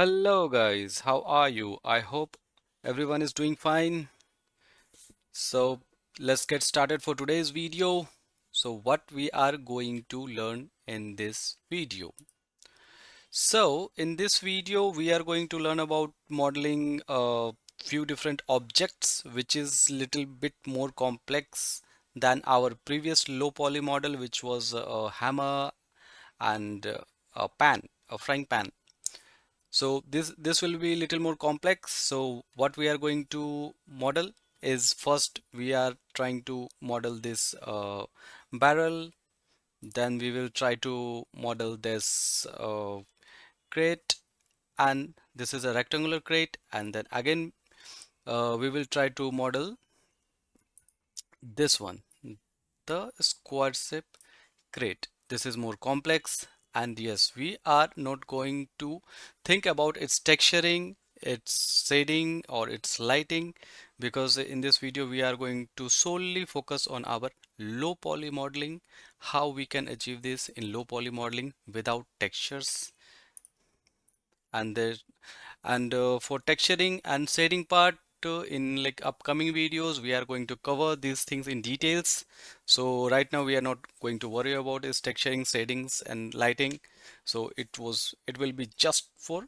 Hello guys, how are you? I hope everyone is doing fine. So let's get started for today's video. So what we are going to learn in this video. So in this video we are going to learn about modeling a few different objects which is little bit more complex than our previous low poly model, which was a hammer and a pan, a frying pan. So this will be a little more complex. So what we are going to model is, first we are trying to model this barrel. Then we will try to model this crate, and this is a rectangular crate. And then again we will try to model this one, the square shape crate. This is more complex, and yes, we are not going to think about its texturing, its shading or its lighting, because in this video we are going to solely focus on our low poly modeling, how we can achieve this in low poly modeling without textures. And there and for texturing and shading part, in like upcoming videos we are going to cover these things in details. So right now we are not going to worry about is texturing, shadings and lighting. So it will be just for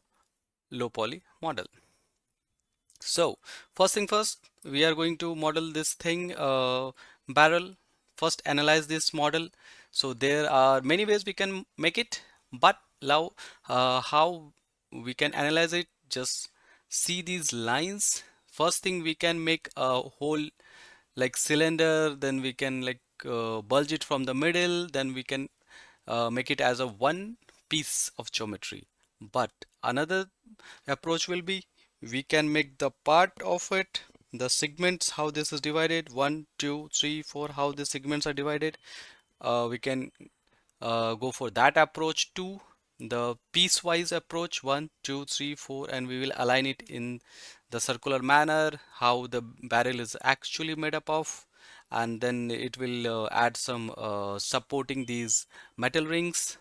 low poly model. So first thing first, we are going to model this thing, barrel. First analyze this model. So there are many ways we can make it, but now how we can analyze it, just see these lines. First thing, we can make a whole like cylinder, then we can like bulge it from the middle, then we can make it as a one piece of geometry. But another approach will be, we can make the part of it, the segments, how this is divided, 1 2 3 4, how the segments are divided. We can go for that approach too, the piecewise approach, 1 2 3 4, and we will align it in the circular manner, how the barrel is actually made up of. And then it will add some supporting these metal rings.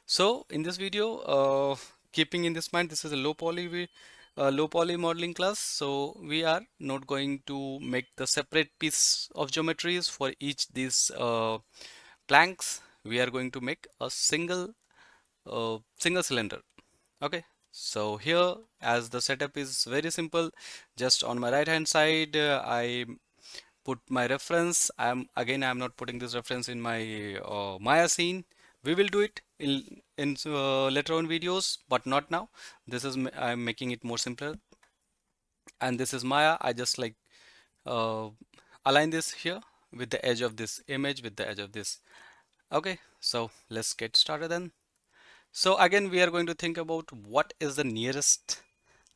So in this video, keeping in this mind, this is a low poly modeling class. So we are not going to make the separate piece of geometries for each these planks. We are going to make a single cylinder. Okay. So here, as the setup is very simple, just on my right hand side, I put my reference. I'm not putting this reference in my Maya scene. We will do it in later on videos, but not now. I'm making it more simpler. And this is Maya. I just like uh, align this here with the edge of this image with the edge of this. Okay, so let's get started then. So again, we are going to think about what is the nearest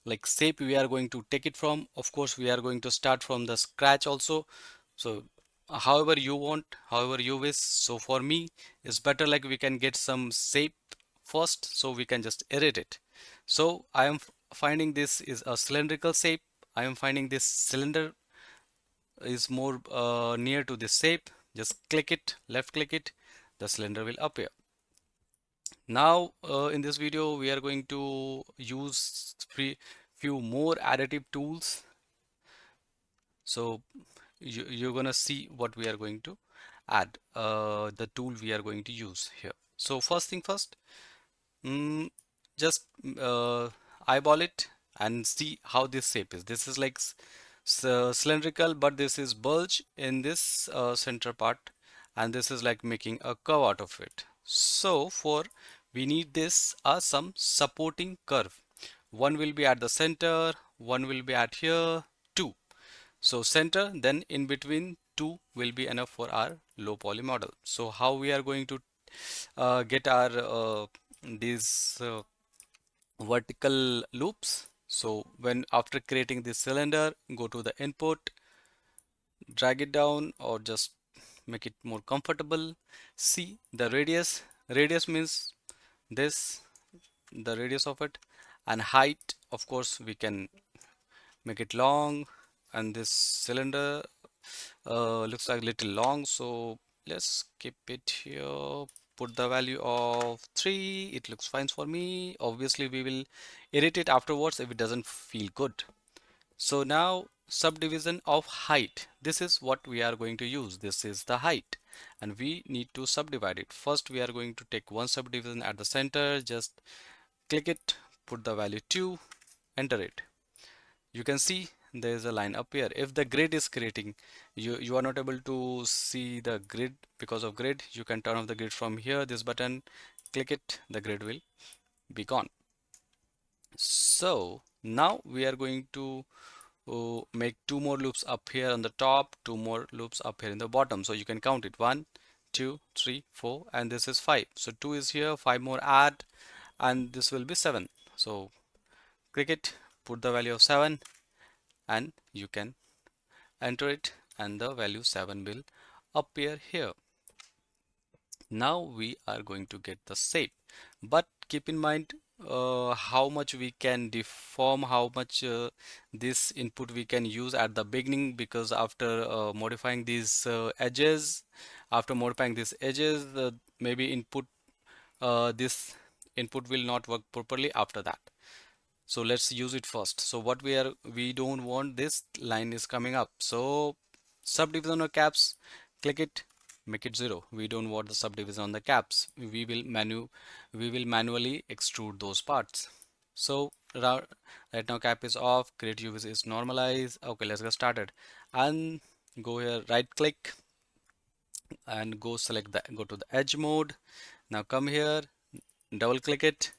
like shape we are going to take it from. Of course, we are going to start from the scratch also. So however you want, however you wish. So for me, it's better like we can get some shape first, so we can just erase it. So I am finding this is a cylindrical shape. I am finding this cylinder is more near to this shape. Just click it, left click it, the cylinder will appear. Now in this video we are going to use few more additive tools. So you're gonna see what we are going to add, the tool we are going to use here. So first thing first, mm, just eyeball it and see how this shape is. This is like cylindrical, but this is bulge in this center part, and this is like making a curve out of it. So for we need this some supporting curve. One will be at the center, one will be at here, two. So center, then in between two will be enough for our low poly model. So how we are going to get our these vertical loops? So when after creating this cylinder, go to the input, drag it down, or just make it more comfortable. See the radius. Radius means this, the radius of it, and height. Of course, we can make it long, and this cylinder looks like little long, so let's keep it here put the value of 3. It looks fine for me. Obviously we will edit it afterwards if it doesn't feel good. So now subdivision of height. This is what we are going to use. This is the height and we need to subdivide it. First we are going to take one subdivision at the center, just click it, put the value 2, enter it. You can see there is a line up here. If the grid is creating, you are not able to see the grid because of grid, you can turn off the grid from here, this button, click it, the grid will be gone. So now we are going to make 2 more loops up here on the top, 2 more loops up here in the bottom. So you can count it 1, 2, 3, 4, and this is 5. So 2 is here, 5 more add, and this will be 7. So click it, put the value of 7, and you can enter it, and the value 7 will appear here. Now we are going to get the shape, but keep in mind how much we can deform, how much this input we can use at the beginning, because after modifying these edges, maybe this input will not work properly after that. So let's use it first. So we don't want this line is coming up. So subdivision of caps, click it, make it 0. We don't want the subdivision on the caps. We will manually extrude those parts. So right now cap is off, create UV is normalized. Okay, let's get started. And go here, right click and go to the edge mode. Now come here, double click it,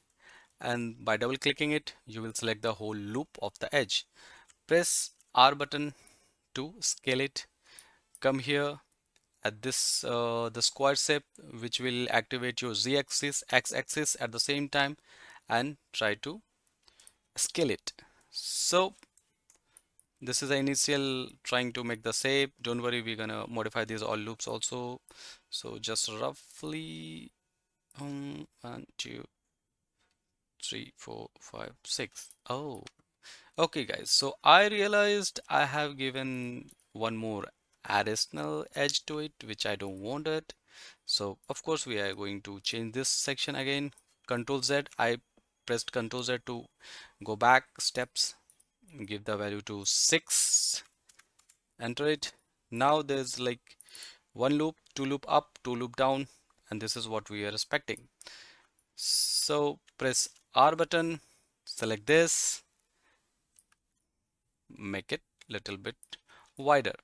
and by double clicking it you will select the whole loop of the edge. Press R button to scale it. Come here at this the square shape, which will activate your z-axis, x-axis at the same time, and try to scale it. So this is the initial trying to make the shape. Don't worry, we're gonna modify these all loops also. So just roughly 1, 2, 3, 4, 5, 6. Oh, okay guys, so I realized I have given one more additional edge to it, which I don't want it. So of course we are going to change this section again. Control Z, I pressed Control Z to go back steps, give the value to 6, enter it. Now there's like one loop, two loop up, two loop down, and this is what we are expecting. So press R button, select this, make it little bit wider,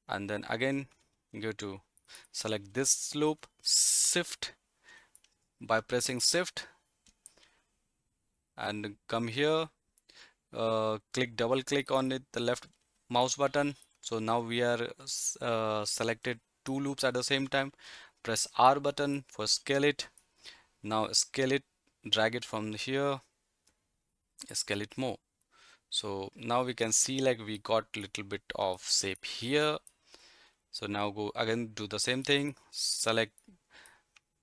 and then again go to select this loop, shift by pressing shift, and come here, double click on it, the left mouse button. So now we are selected 2 loops at the same time. Press R button for scale it. Now scale it, drag it from here, scale it more. So now we can see like we got little bit of shape here. So now go again, do the same thing, select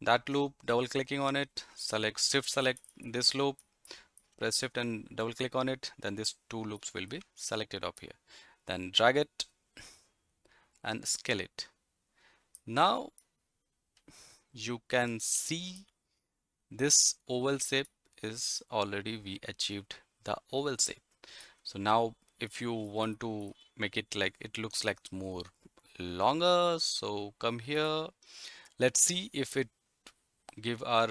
that loop, double clicking on it, select this loop, press shift and double click on it, then these 2 loops will be selected up here. Then drag it and scale it. Now you can see this oval shape is already we achieved the oval shape. So now if you want to make it like it looks like more longer, so come here, let's see if it give our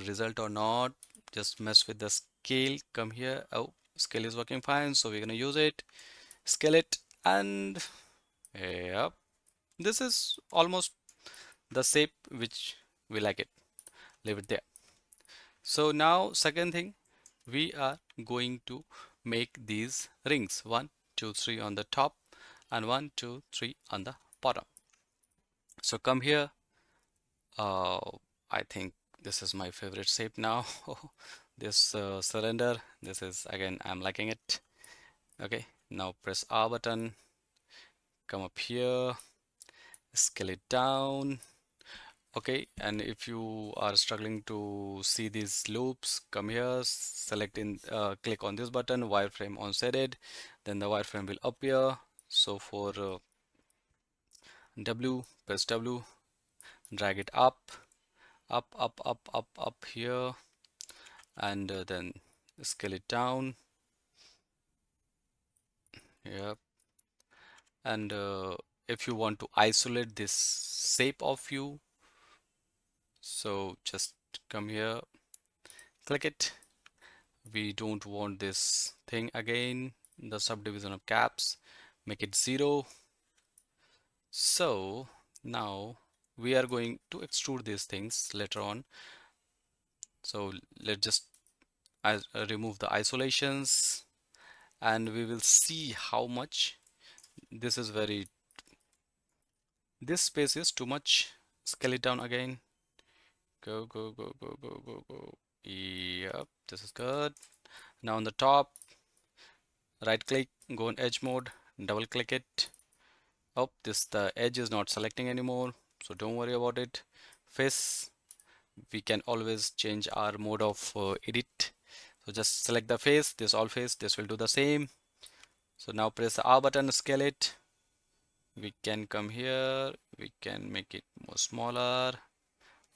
result or not. Just mess with the scale, come here. Oh, scale is working fine, so we're gonna use it, scale it, and yep, this is almost the shape which we like it. Leave it there. So now second thing, we are going to make these rings, 1, 2, 3 on the top and 1, 2, 3 on the bottom. So come here, uh, I think this is my favorite shape now. This cylinder, this is again I'm liking it. Okay, now press R button, come up here, scale it down. Okay, and if you are struggling to see these loops, come here, click on this button, wireframe on shaded, then the wireframe will appear. So for W, press W, drag it up, up here, and then scale it down. Yep. And if you want to isolate this shape of you, so just come here, click it. We don't want this thing again, the subdivision of caps, make it 0. So now we are going to extrude these things later on. So let's just remove the isolations, and we will see how much this is very, this space is too much. Scale it down again. Go, go, go, go, go, go, go. Yep, this is good. Now on the top, right click, go in edge mode, double click it. Oh, the edge is not selecting anymore, so don't worry about it. Face, we can always change our mode of edit. So just select the face, this all face, this will do the same. So now press the R button, scale it. We can come here, we can make it more smaller.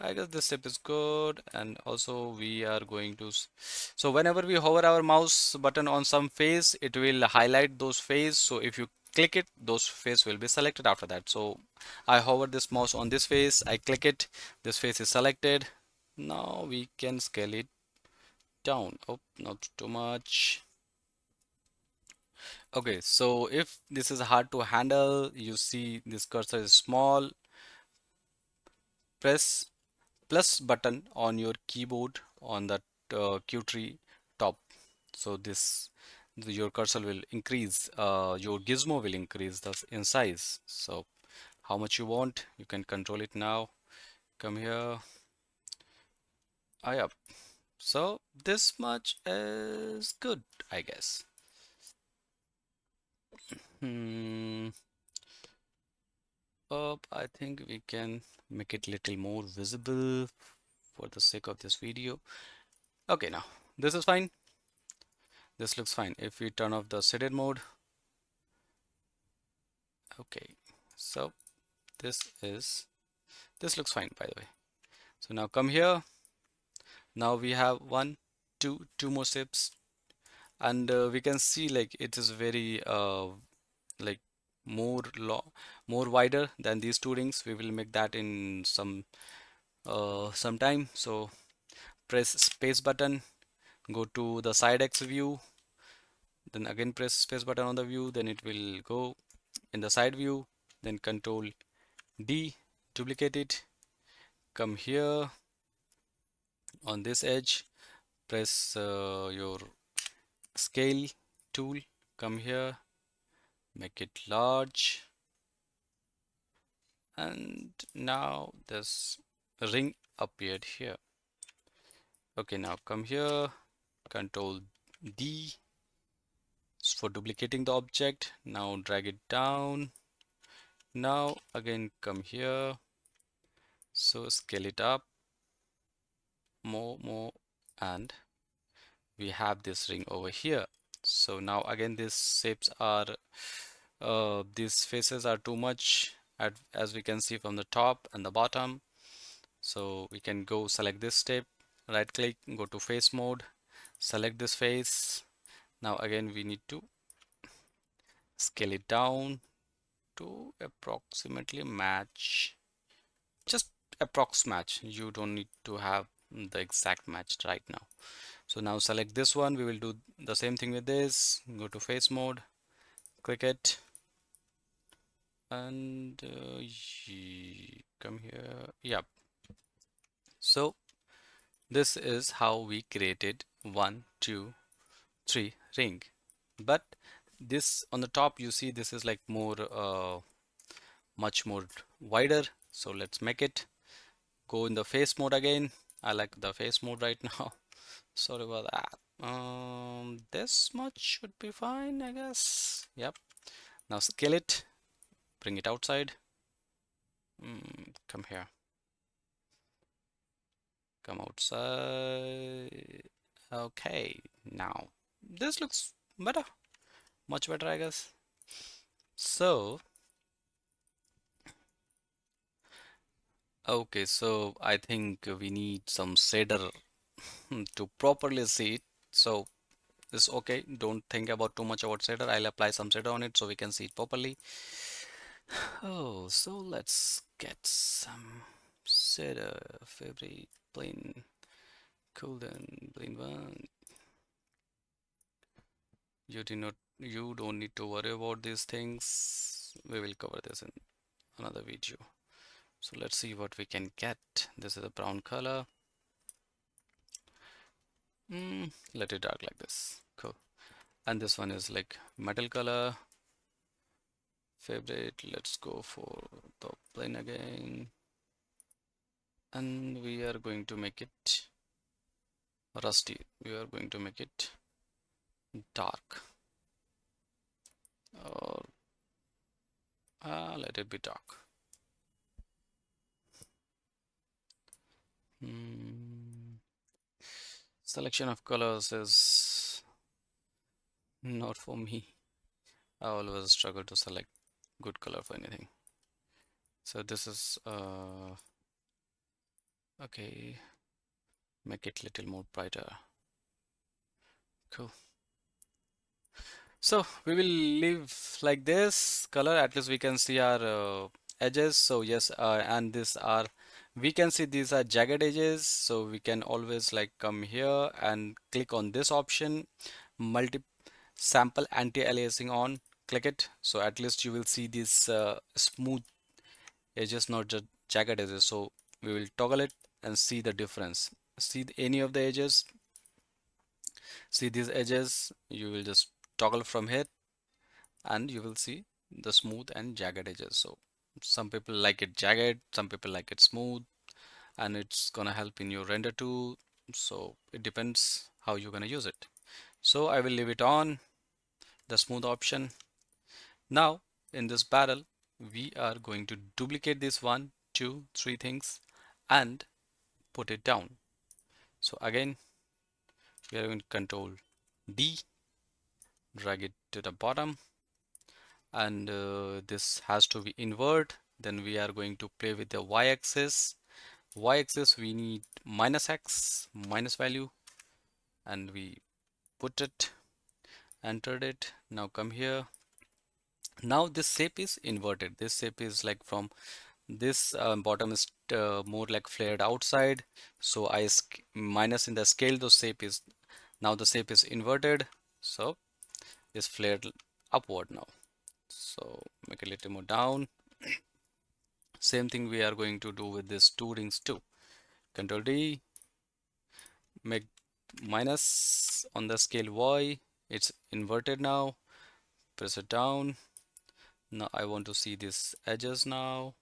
I guess this step is good, and also we are going to so whenever we hover our mouse button on some face, it will highlight those face. So if you click it, those face will be selected after that. So I hover this mouse on this face, I click it, this face is selected. Now we can scale it down. Oh, not too much. Okay, so if this is hard to handle, you see this cursor is small, press plus button on your keyboard on that Q tree top. So this your cursor will increase, your gizmo will increase in size. So how much you want, you can control it now. Come here. Yep. So this much is good, I guess. Hmm. I think we can make it little more visible for the sake of this video. Okay, now this is fine. This looks fine. If we turn off the shaded mode, okay, so this looks fine, by the way. So now come here. Now we have two more steps, and we can see like it is very like more long, more wider than these two rings. We will make that in some time. So press space button, go to the side X view, then again press space button on the view, then it will go in the side view, then control D, duplicate it, come here on this edge, press your scale tool, come here, make it large, and now this ring appeared here. Okay, now come here, control D for duplicating the object. Now drag it down. Now again come here, so scale it up more, and we have this ring over here. So now again these shapes are these faces are too much, as we can see from the top and the bottom. So we can go select this step, right click, go to face mode, select this face. Now again we need to scale it down to approximately match, just approx match. You don't need to have the exact match right now. So now select this one. We will do the same thing with this. Go to face mode, click it, and come here. Yep. So this is how we created 1, 2, 3 ring. But this on the top, you see this is like more much more wider. So let's make it. Go in the face mode again. I like the face mode right now. Sorry about that. This much should be fine, I guess. Yep. Now scale it, bring it outside. Come here. Come outside. Okay, now this looks better. Much better, I guess. So Okay, so I think we need some shader to properly see it. So it's okay. Don't think about too much about shader. I'll apply some shader on it so we can see it properly. Oh, so let's get some shader. Favorite plain, cool then plain one. You don't need to worry about these things. We will cover this in another video. So let's see what we can get. This is a brown color. Let it dark like this. Cool. And this one is like metal color. Favorite. Let's go for the plain again. And we are going to make it rusty. We are going to make it dark. Or let it be dark. Hmm. Selection of colors is not for me. I always struggle to select good color for anything. So this is okay. Make it little more brighter. Cool. So we will leave like this color. At least we can see our edges. So yes, and this are we can see these are jagged edges. So we can always like come here and click on this option, multi sample anti-aliasing on. Click it. So at least you will see these smooth edges, not just jagged edges. So we will toggle it and see the difference. See any of the edges. See these edges. You will just toggle from here and you will see the smooth and jagged edges. So some people like it jagged, some people like it smooth, and it's gonna help in your render too. So it depends how you're gonna use it. So I will leave it on the smooth option. Now in this barrel we are going to duplicate this one, two, three things and put it down. So again we are going to control D, drag it to the bottom, and this has to be invert. Then we are going to play with the y-axis. Y-axis we need minus x, minus value, and we put it, entered it. Now come here. Now this shape is inverted. This shape is like from this bottom is more like flared outside. So I minus in the scale, the shape is now the shape is inverted. So it's flared upward now. So make a little more down. Same thing we are going to do with this two rings too. Control D, make minus on the scale Y. It's inverted now. Press it down. Now I want to see these edges now.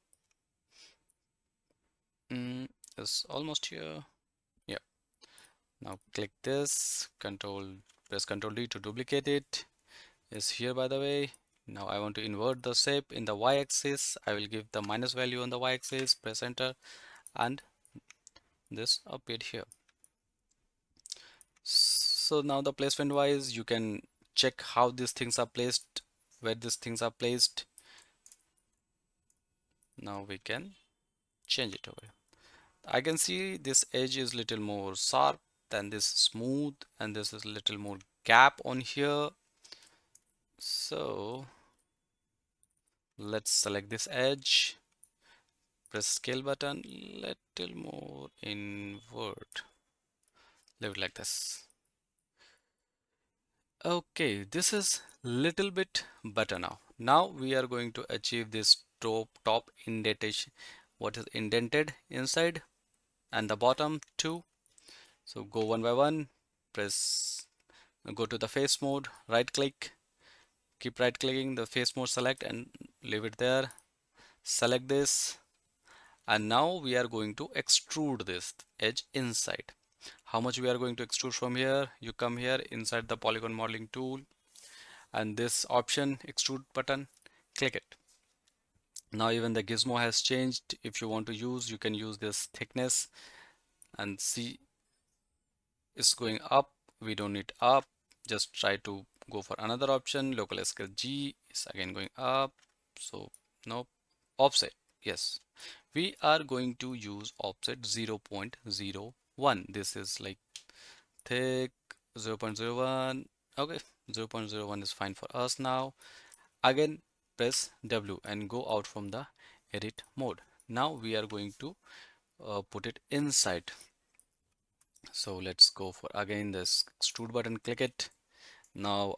It's almost here. Yeah. Now click this. Press Control D to duplicate it. It's here by the way. Now I want to invert the shape in the y-axis. I will give the minus value on the y-axis. Press enter, and this appeared here. So now the placement wise, you can check how these things are placed, where these things are placed. Now we can change it over. I can see this edge is little more sharp than this smooth, and this is little more gap on here. So let's select this edge, press scale button, little more invert, leave it like this. Okay, this is little bit better now. Now we are going to achieve this top indentation. What is indented inside and the bottom too. So go one by one, press, go to the face mode, right click, keep right clicking the face mode, select and leave it there. Select this, and now we are going to extrude this edge inside. How much we are going to extrude from here? You come here inside the polygon modeling tool, and this option extrude button, click it. Now even the gizmo has changed. If you want to use, you can use this thickness and see it's going up. We don't need up. Just try to go for another option. Local scale G is again going up. So no, offset, yes, We are going to use offset 0.01. This is like thick 0.01. Okay, 0.01 is fine for us now. Again, press W and go out from the edit mode. Now we are going to put it inside. So let's go for again this extrude button, click it. Now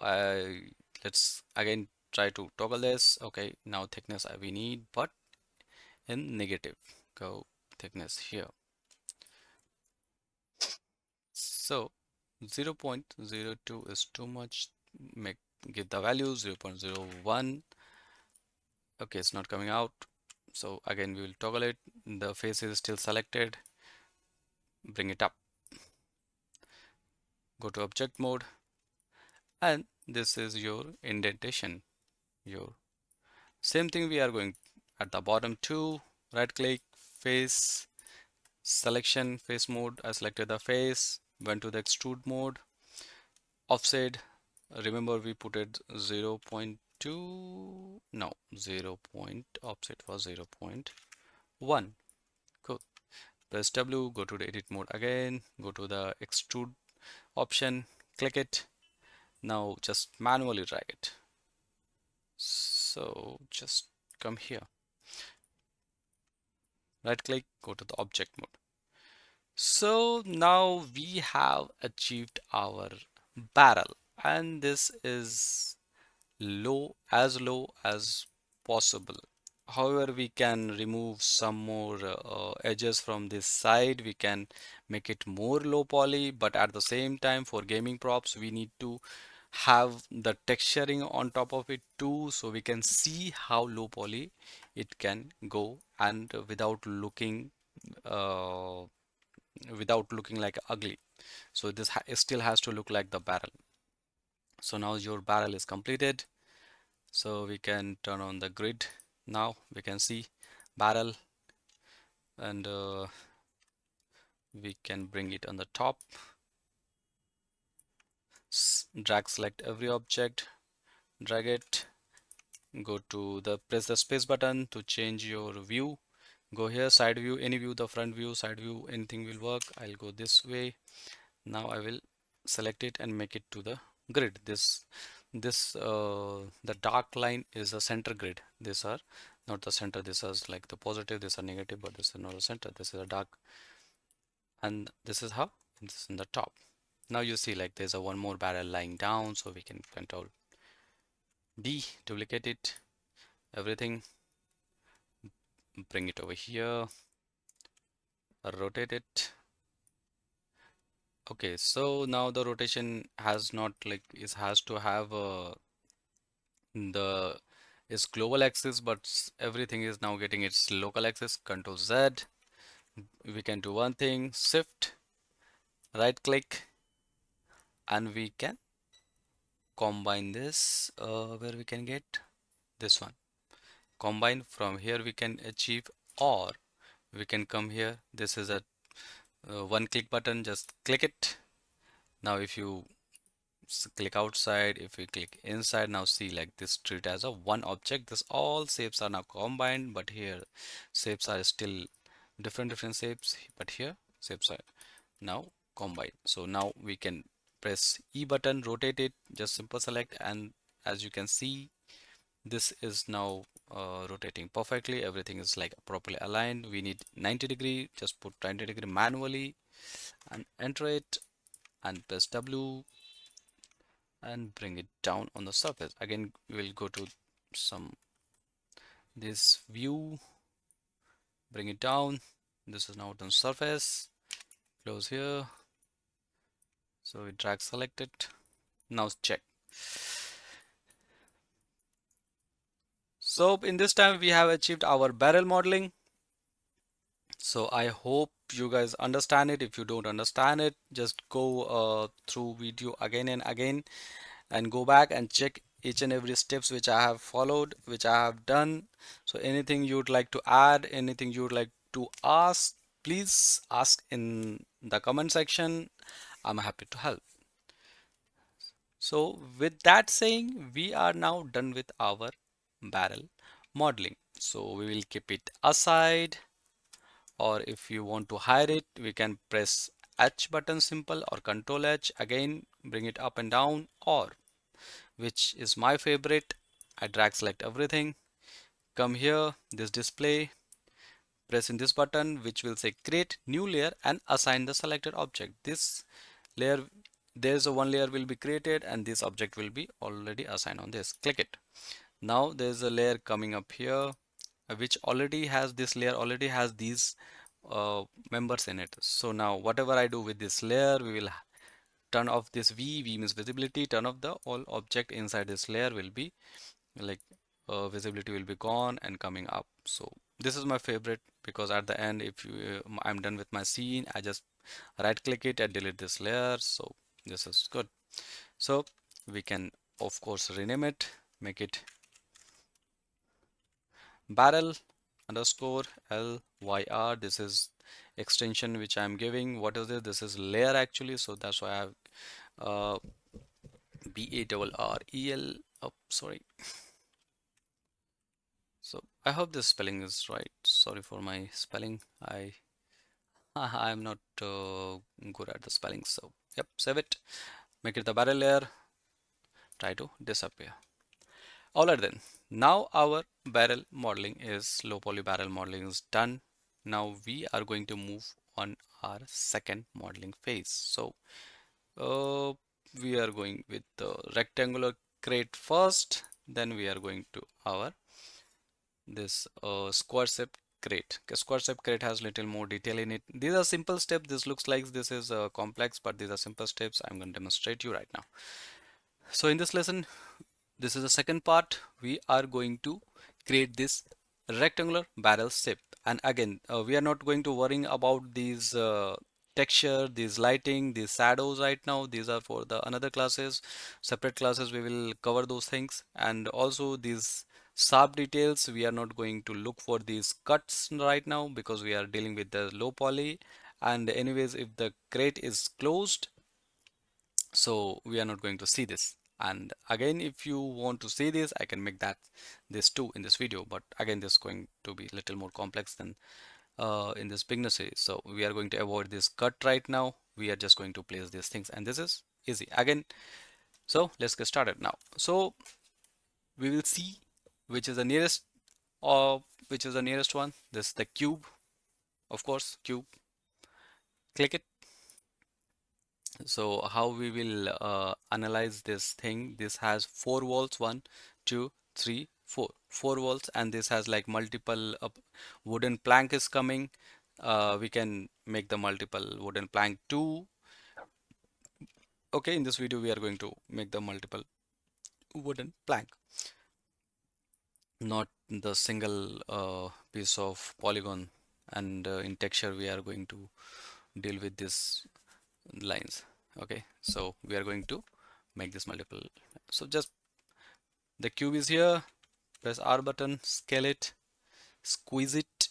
let's again try to toggle this. Okay, now thickness we need, but in negative. Go thickness here. So 0.02 is too much. Make Give the value 0.01. Okay, it's not coming out. So again we will toggle it. The face is still selected. Bring it up. Go to object mode, and this is your indentation. Your same thing we are going at the bottom too. Right click, face selection, face mode. I selected the face, went to the extrude mode, offset. Remember we put it 0.2, no, 0 point, offset was 0.1. Cool. Press W, go to the edit mode again, go to the extrude option, click it. Now just manually drag it. So just come here, right click, go to the object mode. So now we have achieved our barrel, and this is low as possible. However, we can remove some more edges from this side. We can make it more low poly, but at the same time for gaming props we need to have the texturing on top of it too, so we can see how low poly it can go, and uh, without looking like ugly. So this it still has to look like the barrel. So now your barrel is completed. So we can turn on the grid. Now we can see barrel, and we can bring it on the top. Drag select every object, drag it, go to the press the space button to change your view. Go here, side view, any view, the front view, side view, anything will work. I'll go this way. Now I will select it and make it to the grid. The dark line is a center grid. These are not the center. This is like the positive. These are negative, but this is not a center. This is a dark, and this is how this is in the top. Now you see like there's a one more barrel lying down, so we can control D, duplicate it, everything, bring it over here, rotate it. Okay, so now the rotation has not like it has to have the is global axis, but everything is now getting its local axis. Control Z. We can do one thing, shift, right click, and we can combine this where we can get this one. Combine from here we can achieve, or we can come here. This is a one click button, just click it. Now if you click outside, if we click inside, now see like this treat as a one object. This all shapes are now combined, but here shapes are still different shapes, but here shapes are now combined. So now we can press E button, rotate it, just simple select, and as you can see this is now rotating perfectly. Everything is like properly aligned. We need 90°, just put 90° manually and enter it and press W and bring it down on the surface. Again we'll go to some this view, bring it down. This is now on surface, close here, so we drag select it. Now check. So in this time we have achieved our barrel modeling. So I hope you guys understand it. If you don't understand it, just go through video again and again and go back and check each and every steps which I have followed, which I have done. So anything you'd like to add, anything you'd like to ask, please ask in the comment section. I'm happy to help. So with that saying, we are now done with our barrel modeling. So we will keep it aside or if you want to hide it, we can press H button simple or Control H, again bring it up and down, or which is my favorite, I drag select everything, come here, this display, press in this button which will say create new layer and assign the selected object. This layer, there's a one layer will be created and this object will be already assigned on this. Click it. Now there's a layer coming up here which already has, this layer already has these members in it. So now whatever I do with this layer, we will turn off this V means visibility, turn off the all object inside this layer will be like visibility will be gone and coming up. So this is my favorite because at the end, if you, I'm done with my scene, I just right click it and delete this layer. So this is good. So we can of course rename it, make it barrel underscore LYR. This is extension which I'm giving. What is this? This is layer actually. So that's why I have uh, BARREL. Oh, sorry. So I hope this spelling is right. Sorry for my spelling. I'm not good at the spelling. So yep, save it. Make it the barrel layer. Try to disappear. Alright then. Now our barrel modeling is low poly barrel modeling is done. Now we are going to move on our second modeling phase. So we are going with the rectangular crate first. Then we are going to our this square shape crate. Okay, square shape crate has little more detail in it. These are simple steps. This looks like this is complex, but these are simple steps. I'm going to demonstrate you right now. So in this lesson, this is the second part. We are going to create this rectangular barrel shape. And again, we are not going to worrying about these texture, these lighting, these shadows right now. These are for the another classes, separate classes. We will cover those things. And also these sharp details, we are not going to look for these cuts right now because we are dealing with the low poly. And anyways, if the crate is closed, so we are not going to see this. And again, if you want to see this, I can make that this too in this video, but again this is going to be a little more complex than in this beginner series. So we are going to avoid this cut right now. We are just going to place these things and this is easy again. So let's get started now. So we will see which is the nearest or which is the nearest one. This is the cube, of course, cube. Click it. So how we will analyze this thing? This has four walls, one, two, three, four walls, and this has like multiple wooden plank is coming. We can make the multiple wooden plank too. Okay, in this video we are going to make the multiple wooden plank, not the single piece of polygon. And in texture we are going to deal with this lines. Okay, so we are going to make this multiple. So just the cube is here, press R button, scale it, squeeze it,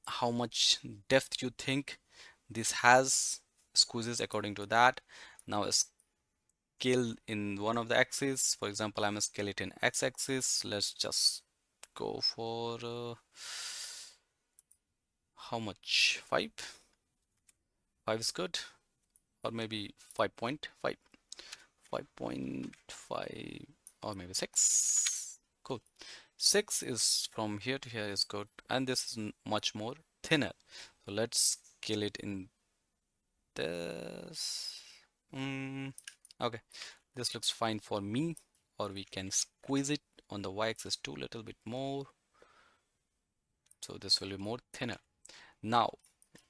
how much depth you think this has, squeezes according to that. Now scale in one of the axes, for example I'm gonna scale it in x-axis. Let's just go for how much, 5 is good, or maybe 5.5, 5.5, or maybe 6. Cool. 6 is from here to here is good, and this is much more thinner. So let's scale it in this. Okay, this looks fine for me, or we can squeeze it on the y-axis too, little bit more. So this will be more thinner. Now,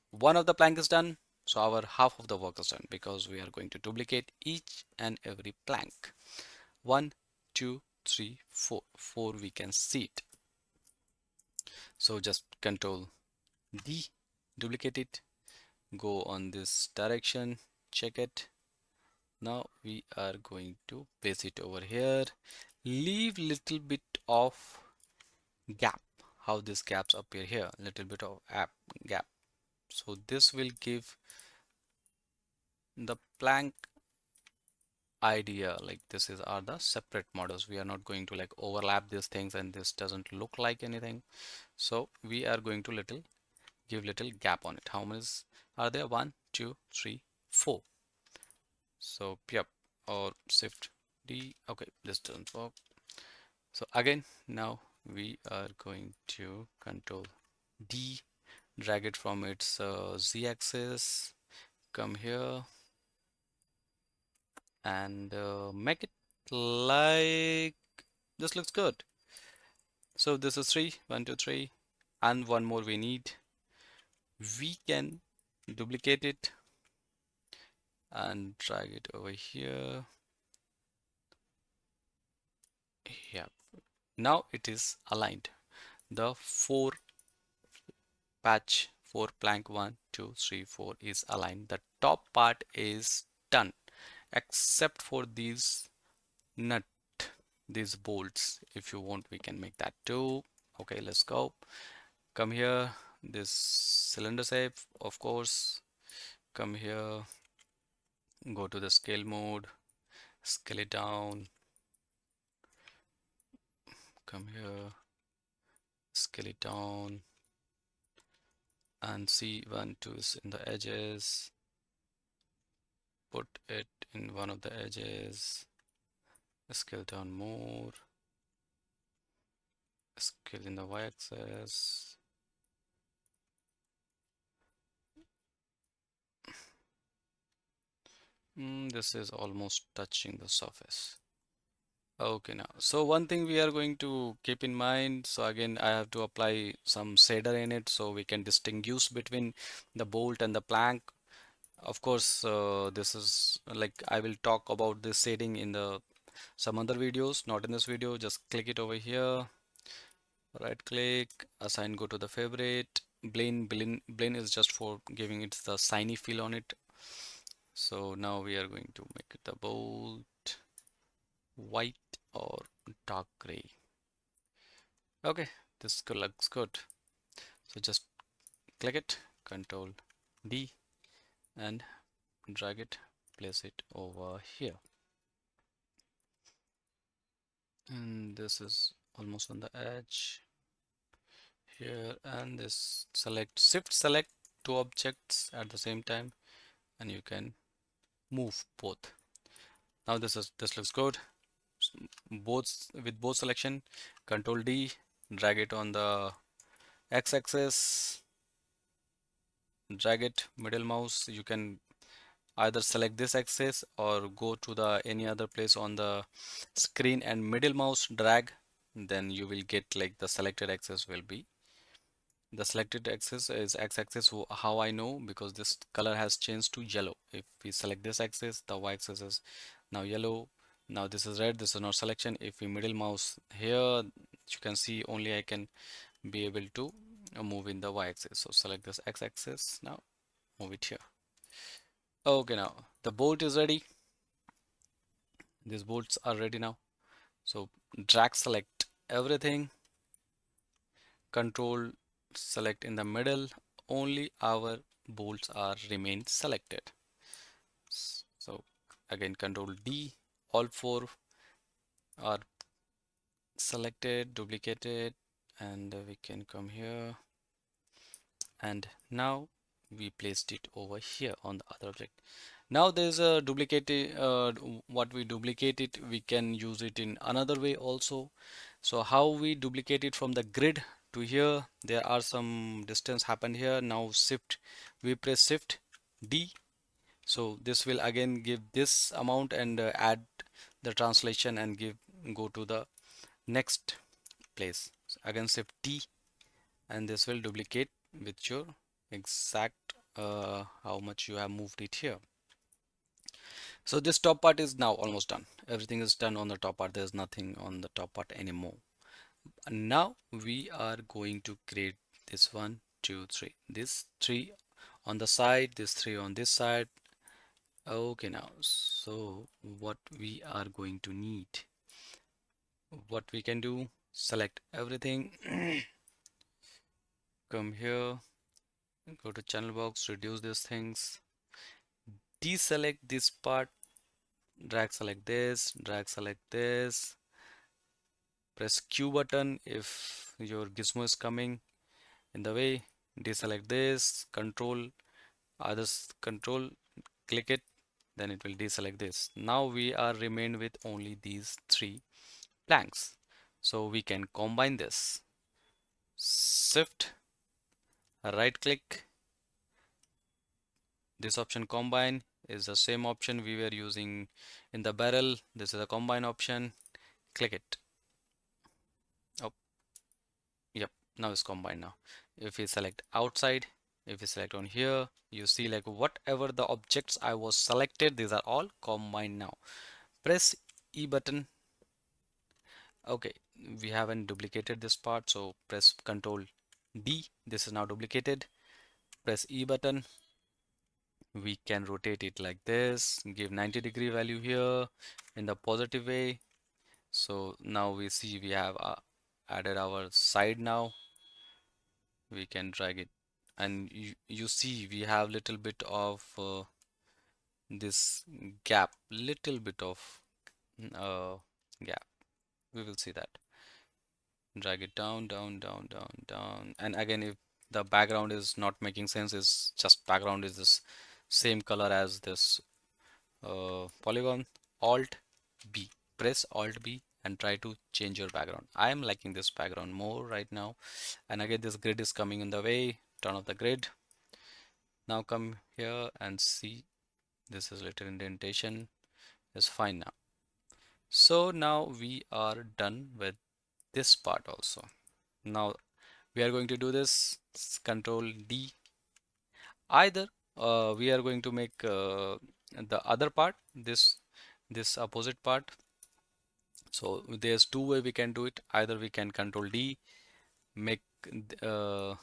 one of the plank is done, so our half of the work is done because we are going to duplicate each and every plank. 1, 2, 3, 4. 4 we can see it. So just Control D, duplicate it, go on this direction, check it. Now we are going to paste it over here. Leave little bit of gap. How these gaps appear here, little bit of gap. So this will give the plank idea, like this is are the separate models. We are not going to like overlap these things and this doesn't look like anything. So we are going to little give little gap on it. How many are there? One, two, three, four. So yep, or shift D. Okay, this doesn't work. So again, now we are going to control D, drag it from its Z axis, come here and make it like this. Looks good. So this is three, one, two, three, and one more we need. We can duplicate it and drag it over here. Yeah, now it is aligned. The four patch, four plank, one, two, three, four is aligned. The top part is done, except for these nut, these bolts. If you want, we can make that too. Okay, let's go. Come here, this cylinder shape, of course. Come here, go to the scale mode, scale it down. Come here, scale it down, and see one, two is in the edges. Put it in one of the edges. Scale down more. Scale in the y-axis. This is almost touching the surface. Okay, now, so one thing we are going to keep in mind, so again, I have to apply some shader in it so we can distinguish between the bolt and the plank. Of course, this is like I will talk about this shading in the some other videos, not in this video. Just click it over here, right click, assign, go to the favorite. Blend is just for giving it the shiny feel on it. So now we are going to make it the bold white or dark gray. Okay, this looks good. So just click it, Control D, and drag it, place it over here. And this is almost on the edge here, and this shift select two objects at the same time, and you can move both. Now this looks good. Both with both selection, Control D, drag it on the x-axis, drag it middle mouse. You can either select this axis or go to the any other place on the screen and middle mouse drag, then you will get like the selected axis will be the selected axis is x-axis. How I know? Because this color has changed to yellow. If we select this axis, the y-axis is now yellow. Now this is red, this is not selection. If we middle mouse here, you can see only I can be able to move in the y-axis. So select this x-axis, now move it here. Okay, now the bolt is ready. These bolts are ready now. So drag select everything, control select in the middle, only our bolts are remain selected. So again control D, all four are selected, duplicated, and we can come here, and now we placed it over here on the other object. Now there's a duplicate, what we duplicate it, we can use it in another way also. So how we duplicate it from the grid to here, there are some distance happened here. Now we press shift D. So this will again give this amount and add the translation and go to the next place. So again shift T, and this will duplicate with your exact how much you have moved it here. So this top part is now almost done. Everything is done on the top part. There's nothing on the top part anymore. And now we are going to create this one, two, three. This three on the side, this three on this side. Okay, now so what we are going to need, what we can do, select everything, come here, go to channel box, reduce these things, deselect this part, drag select this, press Q button if your gizmo is coming in the way. deselect this, control, others control, click it, then it will deselect this. Now we are remained with only these three planks. So we can combine this. Shift, right click, this option combine is the same option we were using in the barrel. This is a combine option. Click it. Oh, yep, now it's combined now. If we select outside, if we select on here, you see like whatever the objects I was selected, these are all combined now. Press E button. Okay, we haven't duplicated this part, so press Control D. This is now duplicated. Press E button. We can rotate it like this, give 90-degree value here in the positive way. So now we see we have added our side now. We can drag it, and you see we have little bit of this gap, little bit of uh, gap. We will see that. Drag it down, down, down, down, down. And again, if the background is not making sense, is just background is this same color as this polygon. Alt B, press Alt B and try to change your background. I am liking this background more right now. And again, this grid is coming in the way. Turn off the grid. Now come here and see this is little indentation is fine now. So now we are done with this part also. Now we are going to do this Control D. Either we are going to make the other part, this opposite part. So there's two way we can do it. Either we can Control D, make uh,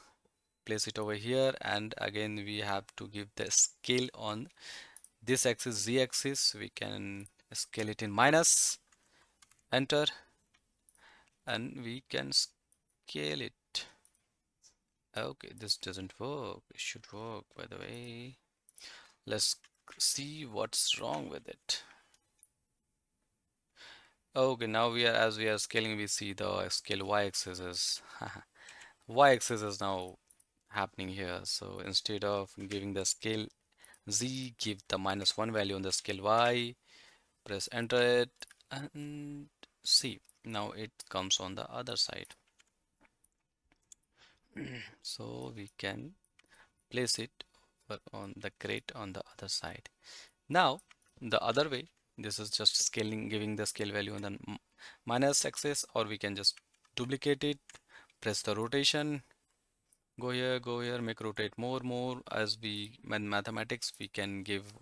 place it over here, and again we have to give the scale on this axis, Z axis. We can scale it in minus, enter, and we can scale it. Okay, this doesn't work. It should work, by the way. Let's see what's wrong with it. Okay, now we are, as we are scaling, we see the scale y-axis is y-axis is now happening here. So instead of giving the scale z, give the -1 value on the scale y, press enter it, and see, now it comes on the other side. So we can place it on the crate on the other side. Now the other way, this is just scaling, giving the scale value on the minus axis, or we can just duplicate it, press the rotation, go here, make rotate more. As we in mathematics, we can give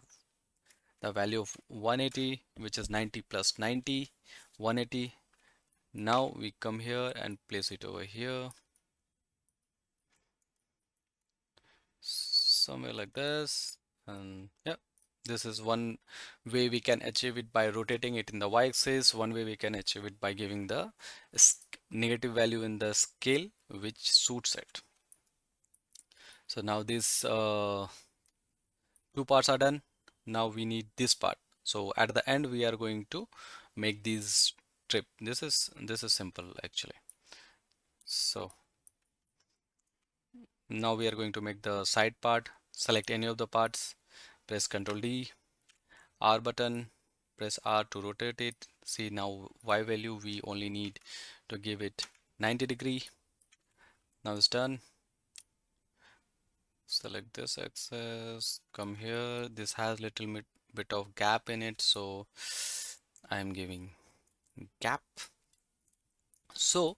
the value of 180, which is 90 plus 90, 180. Now we come here and place it over here, somewhere like this. And yeah, this is one way we can achieve it, by rotating it in the y-axis. One way we can achieve it by giving the negative value in the scale which suits it. So now these two parts are done. Now we need this part. So at the end we are going to make these strip. This is simple actually. So now we are going to make the side part. Select any of the parts, press Ctrl D, R button, press R to rotate it. See, now Y value we only need to give it 90-degree. Now it's done. Select this axis, come here. This has little bit of gap in it, so I am giving gap. So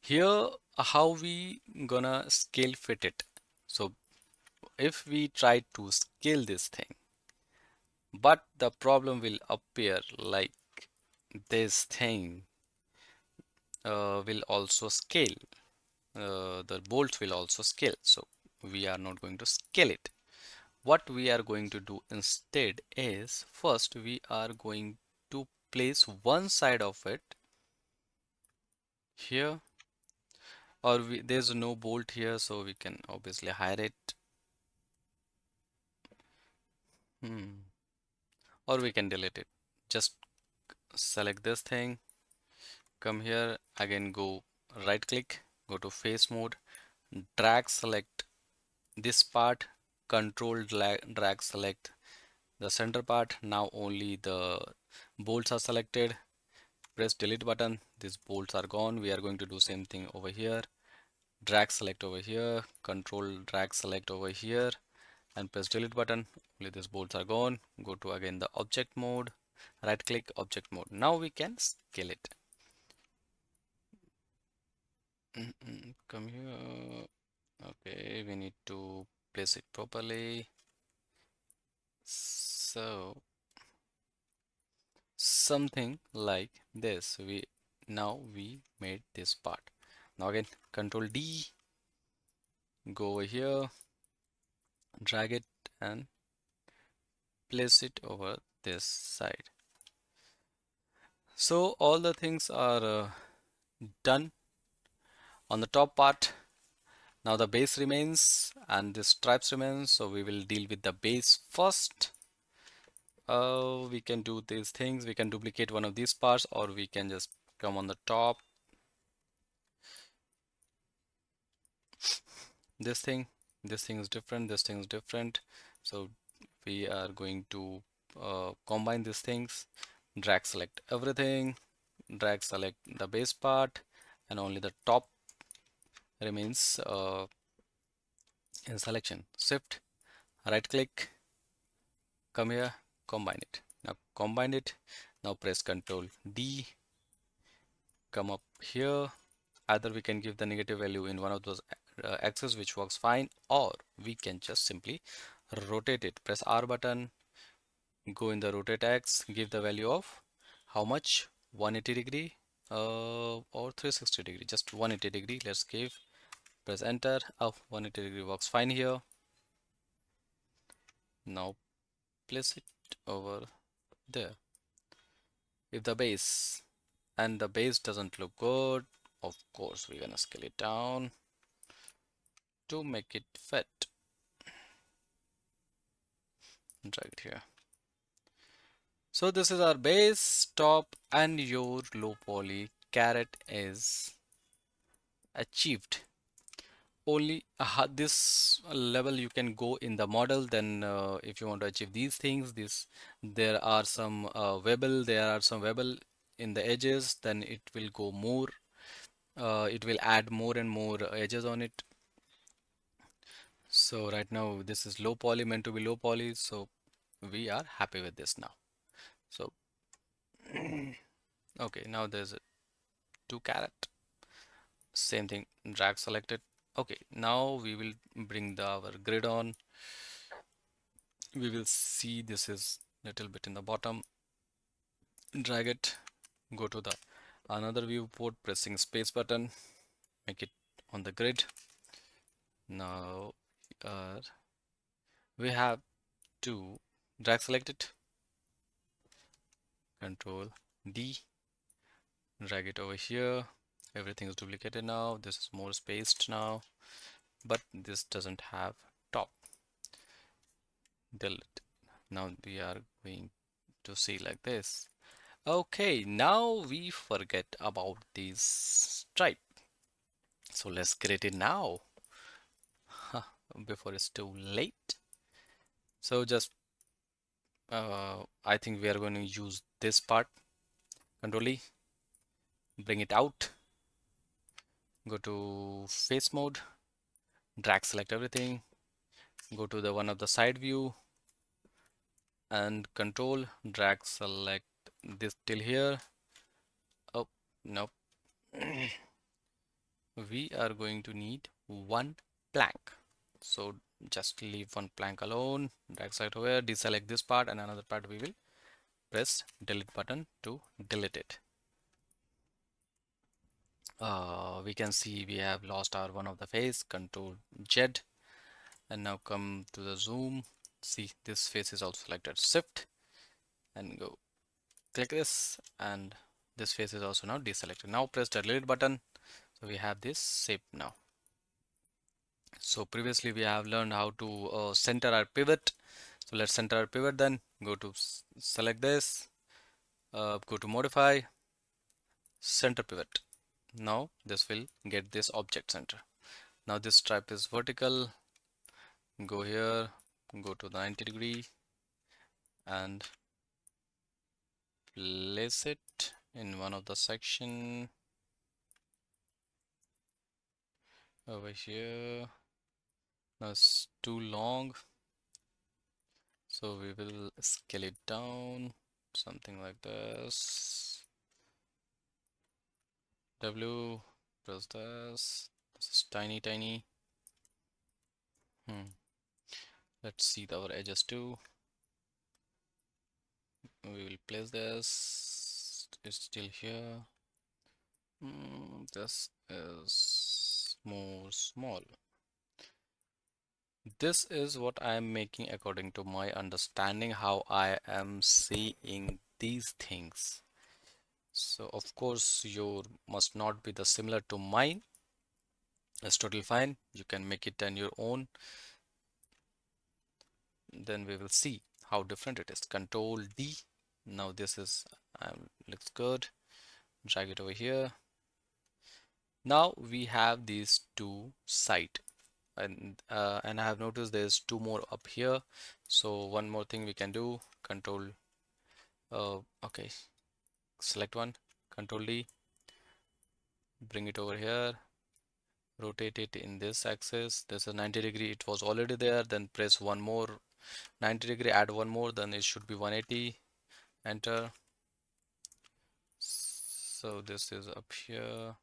here how we gonna scale fit it. So if we try to scale this thing, but the problem will appear like this thing will also scale. The bolts will also scale, so we are not going to scale it. What we are going to do instead is, first we are going to place one side of it here, or there's no bolt here, so we can obviously hide it. Or we can delete it. Just select this thing, come here again, go right click, go to face mode, drag select this part, control drag select the center part. Now only the bolts are selected. Press delete button. These bolts are gone. We are going to do same thing over here. Drag select over here, control drag select over here, and press delete button. Only these bolts are gone. Go to again the object mode, right click object mode. Now we can scale it. Come here. Okay, we need to place it properly. So something like this. We made this part. Now again control D, go over here, drag it and place it over this side. So all the things are done on the top part. Now the base remains and the stripes remains, so we will deal with the base first. We can do these things. We can duplicate one of these parts, or we can just come on the top. This thing is different, this thing is different. So we are going to combine these things. Drag select everything, drag select the base part, and only the top remains in selection. Shift right click, come here, combine it. Now combine it. Now press Ctrl D, come up here. Either we can give the negative value in one of those axes, which works fine, or we can just simply rotate it. Press R button, go in the rotate X, give the value of how much, 180 degree or 360 degree, just 180 degree. Let's give, press enter. Oh, 180 degree works fine here. Now place it over there. If the base doesn't look good, of course we're gonna scale it down to make it fit. Drag it here. So this is our base, top, and your low poly carrot is achieved. Only this level you can go in the model. Then if you want to achieve these things, there are some webble in the edges, then it will go more, it will add more and more edges on it. So right now this is low poly, meant to be low poly, so we are happy with this now. So okay, now there's a two carrot, same thing, drag selected. Okay, now we will bring our grid on. We will see this is little bit in the bottom. Drag it, go to the another viewport, pressing space button, make it on the grid. Now we have to drag select it, control D, drag it over here. Everything is duplicated now. This is more spaced now, but this doesn't have top. Delete. Now we are going to see like this. Okay, now we forget about this stripe. So let's create it now before it's too late. So just I think we are going to use this part. Control E, bring it out, go to face mode, drag select everything, go to the one of the side view and control drag select this till here. Oh no. We are going to need one plank, so just leave one plank alone, drag select over, deselect this part, and another part we will press delete button to delete it. We can see we have lost our one of the face. Control Z, and now come to the zoom. See, this face is also selected. Shift and go click this, and this face is also now deselected. Now press the delete button, so we have this shape now. So previously we have learned how to center our pivot. So let's center our pivot. Then go to select this, go to modify, center pivot. Now this will get this object center. Now this stripe is vertical, go here, go to the 90 degree and place it in one of the section over here. Now it's too long, so we will scale it down, something like this. W, press this. This is tiny. Let's see our edges too. We will place this. It's still here. This is more small. This is what I am making according to my understanding, how I am seeing these things. So of course your must not be the similar to mine. That's totally fine. You can make it on your own. Then we will see how different it is. Control D. Now this is looks good. Drag it over here. Now we have these two side, and I have noticed there's two more up here. So one more thing we can do, control okay, select one, control D, bring it over here, rotate it in this axis. There's a 90 degree, it was already there. Then press one more 90 degree, add one more, then it should be 180. Enter. So this is up here,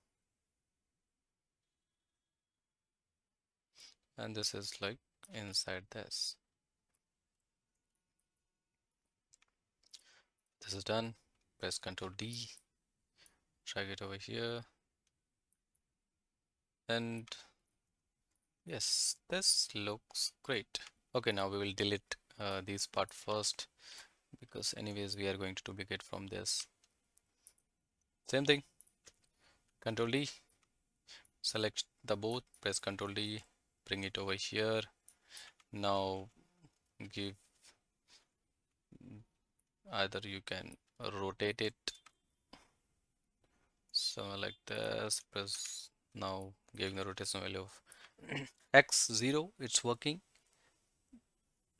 and this is like inside this. This is done. Press Ctrl D, drag it over here, and yes, this looks great. Okay, now we will delete this part first, because anyways we are going to duplicate from this. Same thing, Ctrl D, select the both, press Ctrl D, bring it over here. Now give, either you can rotate it, so like this, press, now giving the rotation value of x0, it's working.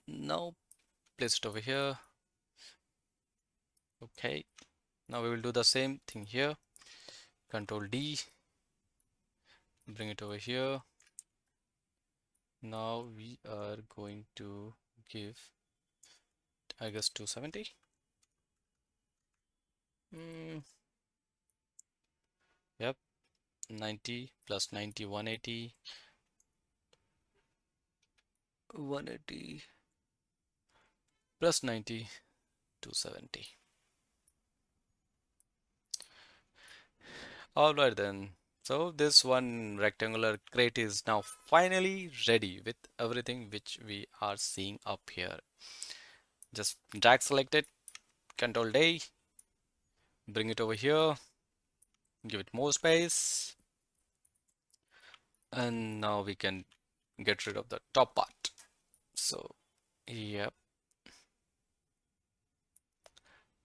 Now place it over here. Okay, now we will do the same thing here. Control D, bring it over here. Now we are going to give, I guess, 270. Yep, 90 plus 90, 180. 180 plus 90, 270. All right then. So this one rectangular crate is now finally ready with everything which we are seeing up here. Just drag select it, Control D, bring it over here, give it more space, and now we can get rid of the top part. So yep,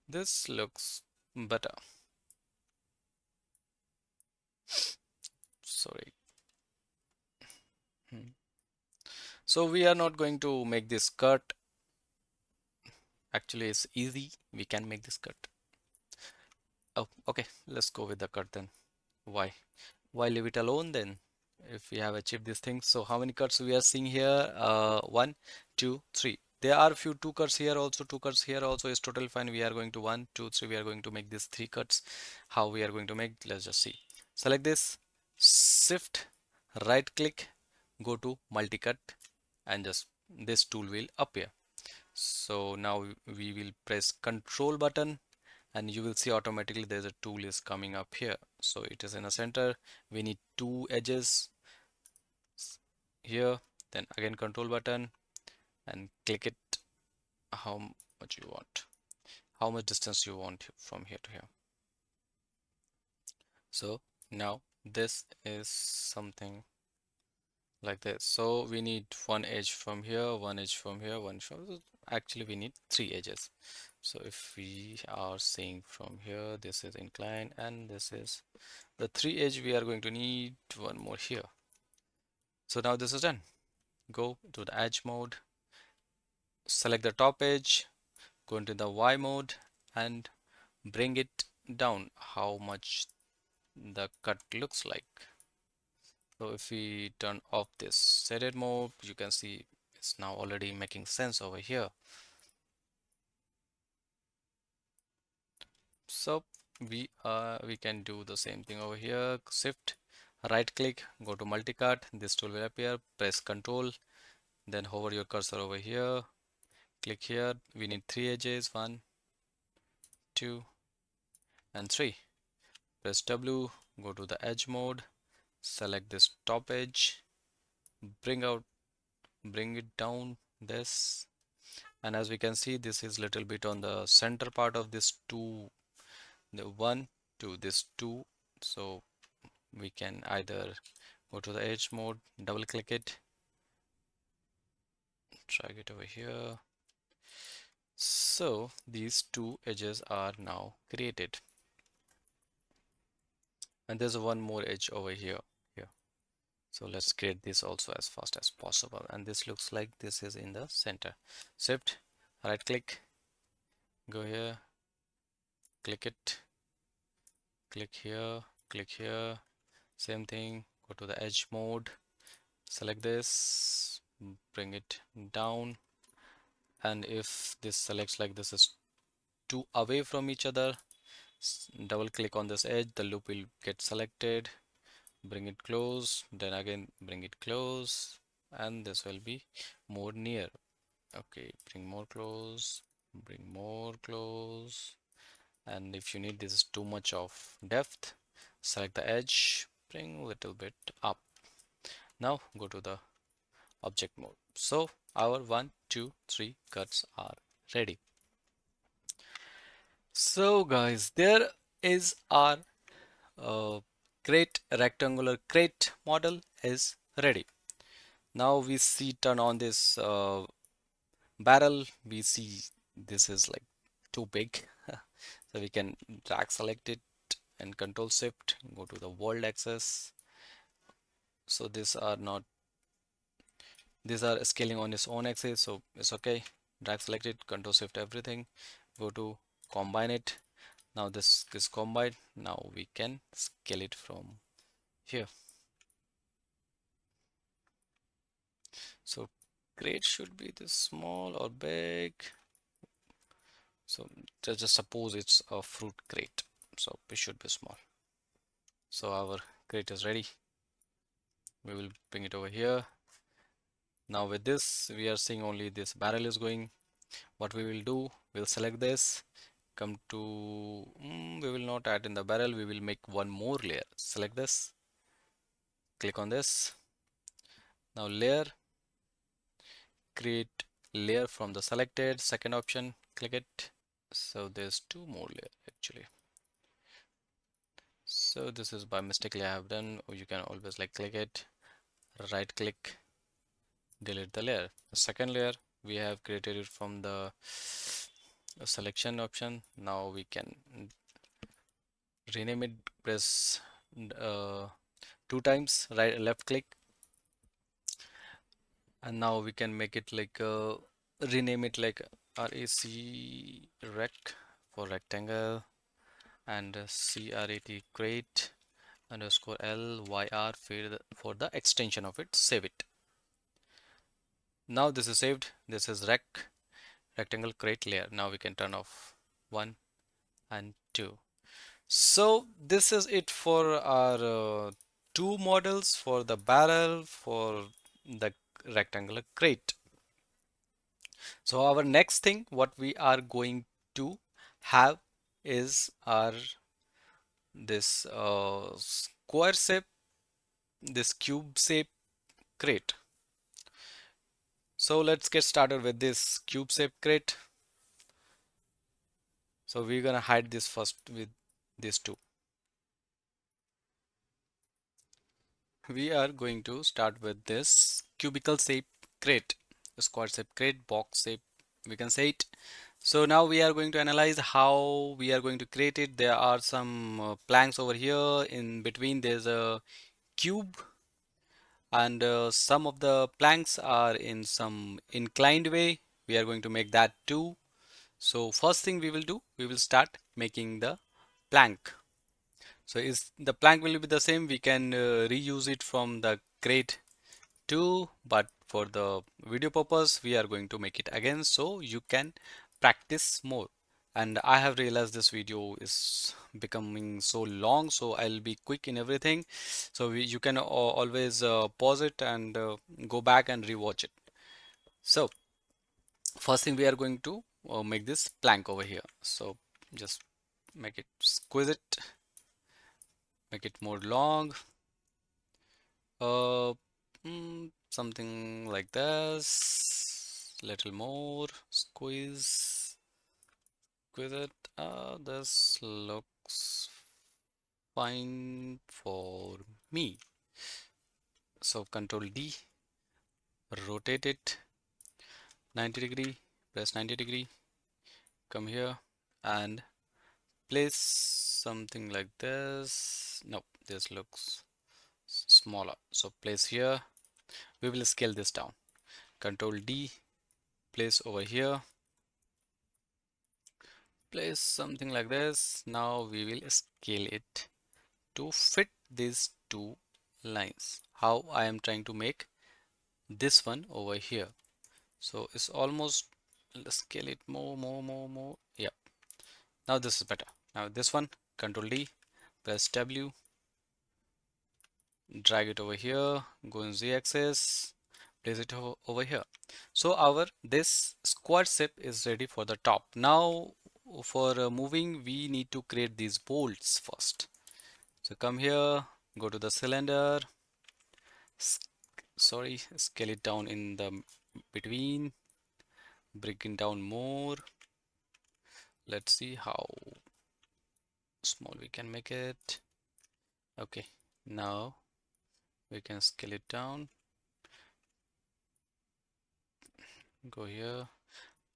this looks better. Sorry. So we are not going to make this cut. Actually, it's easy. We can make this cut. Oh, okay. Let's go with the cut then. Why? Why leave it alone then? If we have achieved this thing. So how many cuts we are seeing here? One, two, three. There are a few two cuts here also, two cuts here also is totally fine. We are going to one, two, three. We are going to make these three cuts. How we are going to make? Let's just see. Select this, shift, right click, go to multi-cut, and just this tool will appear. So now we will press Control button, and you will see automatically there's a tool is coming up here. So it is in the center. We need two edges here, then again Control button and click it how much you want, how much distance you want from here to here. So now this is something like this. So we need one edge from here, one edge from here, one from, actually we need three edges. So if we are saying from here, this is incline and this is the three edge, we are going to need one more here. So now this is done. go to the edge mode, select the top edge, go into the Y mode and bring it down how much the cut looks like. So if we turn off this shaded mode, you can see it's now already making sense over here. So we can do the same thing over here. Shift, right click, go to multicut. This tool will appear. Press Control, then hover your cursor over here. Click here. We need three edges. 1, 2, and 3. Press W. Go to the edge mode. Select this top edge. Bring out, bring it down. This, and as we can see, this is little bit on the center part of this two, the 1 to this 2. So we can either go to the edge mode, double click it, drag it over here. So these two edges are now created, and there's one more edge over here. So let's create this also as fast as possible, and this looks like this is in the center. Shift, right click, go here, click it, click here, same thing, go to the edge mode, select this, bring it down, and if this selects like this is two away from each other, double click on this edge, the loop will get selected, bring it close, then again bring it close, and this will be more near. Okay, bring more close, bring more close, and if you need this is too much of depth, select the edge, bring a little bit up. Now go to the object mode. So our 1, 2, 3 cuts are ready. So guys, there is our crate, rectangular crate model is ready. Now we see, turn on this barrel, we see this is like too big. So we can drag select it and control shift, go to the world axis. So these are scaling on its own axis, so it's okay. Drag select it, control shift everything, go to combine it. Now this is combined. Now we can scale it from here. So crate should be this small or big. So just suppose it's a fruit crate, so it should be small. So our crate is ready. We will bring it over here. Now with this, we are seeing only this barrel is going. What we will do, we'll select this, come to, we will not add in the barrel, we will make one more layer. Select this, click on this. Now layer, create layer from the selected, second option, click it. So there's two more layer actually. So this is by mistakenly I have done, or you can always like click it, right click, delete the layer. The second layer we have created it from the selection option. Now we can rename it, press uh, 2 times right left click, and now we can make it like rename it like RAC rec for rectangle, and CRAT crate underscore LYR for the extension of it. Save it. Now this is saved. This is rectangle crate layer. Now we can turn off 1 and 2. So this is it for our two models, for the barrel, for the rectangular crate. So our next thing what we are going to have is our this square shape, this cube shape crate. So let's get started with this cube shape crate. So we're gonna hide this first with these two. We are going to start with this cubical shape crate, square shape crate, box shape, we can say it. So now we are going to analyze how we are going to create it. There are some planks over here. In between there's a cube. and some of the planks are in some inclined way. We are going to make that too. So first thing we will do, we will start making the plank. So is the plank will be the same, we can reuse it from the crate too, but for the video purpose we are going to make it again so you can practice more. And I have realized this video is becoming so long, so I'll be quick in everything. So you can always pause it and go back and rewatch it. So first thing we are going to make this plank over here. So just make it, squeeze it, make it more long. Uh, Something like this. Little more. Squeeze it. This looks fine for me. So Control D, rotate it 90 degree, press 90 degree, come here and place something like this. No, this looks smaller. So place here. We will scale this down. Control D, place over here, place something like this. Now we will scale it to fit these two lines. How I am trying to make this one over here. So it's almost, let's scale it more. Yeah, now this is better. Now this one, Control D, press W, drag it over here, go in Z axis, place it over here. So our this square shape is ready for the top. Now for moving we need to create these bolts first. So come here, go to the cylinder, sorry, scale it down in the between, bring it down more. Let's see how small we can make it. Okay, now we can scale it down, go here.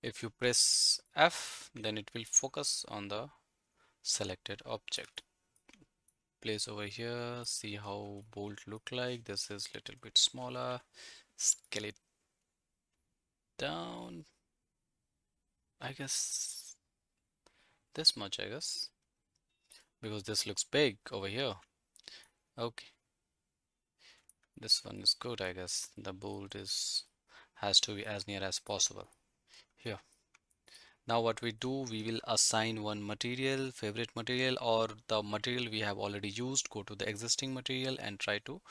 If you press F, then it will focus on the selected object. Place over here, see how bolt look like. This is little bit smaller. Scale it down, I guess this much, I guess, because this looks big over here. Okay, this one is good, I guess. The bolt is has to be as near as possible here. Now what we do, we will assign one material, favorite material, or the material we have already used. Go to the existing material and try to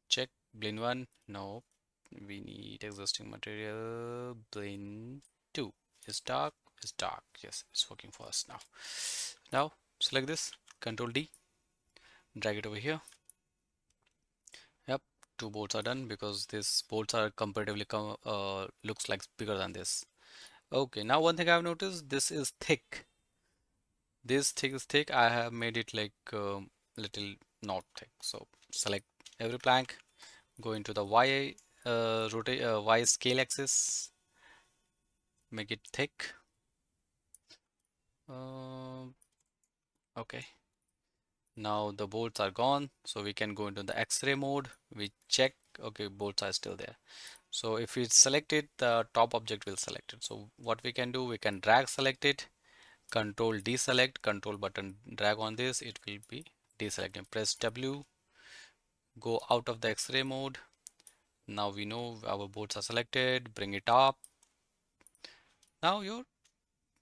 check blend 1. No, we need existing material. Blend 2 is dark, is dark. Yes, it's working for us now. Now select this, Control D, drag it over here. Yep, two bolts are done because these bolts are comparatively looks like bigger than this. Okay, now one thing I've noticed, this is thick. This thick is thick. I have made it like little not thick. So select every plank, go into the Y rotate Y scale axis, make it thick. Okay. Now the bolts are gone, so we can go into the X-ray mode. We check. Okay, bolts are still there. So if we select it, the top object will select it. So what we can do, we can drag select it, Control deselect, Control button drag on this, it will be deselected. Press W, go out of the X-ray mode. Now we know our bolts are selected, bring it up. Now your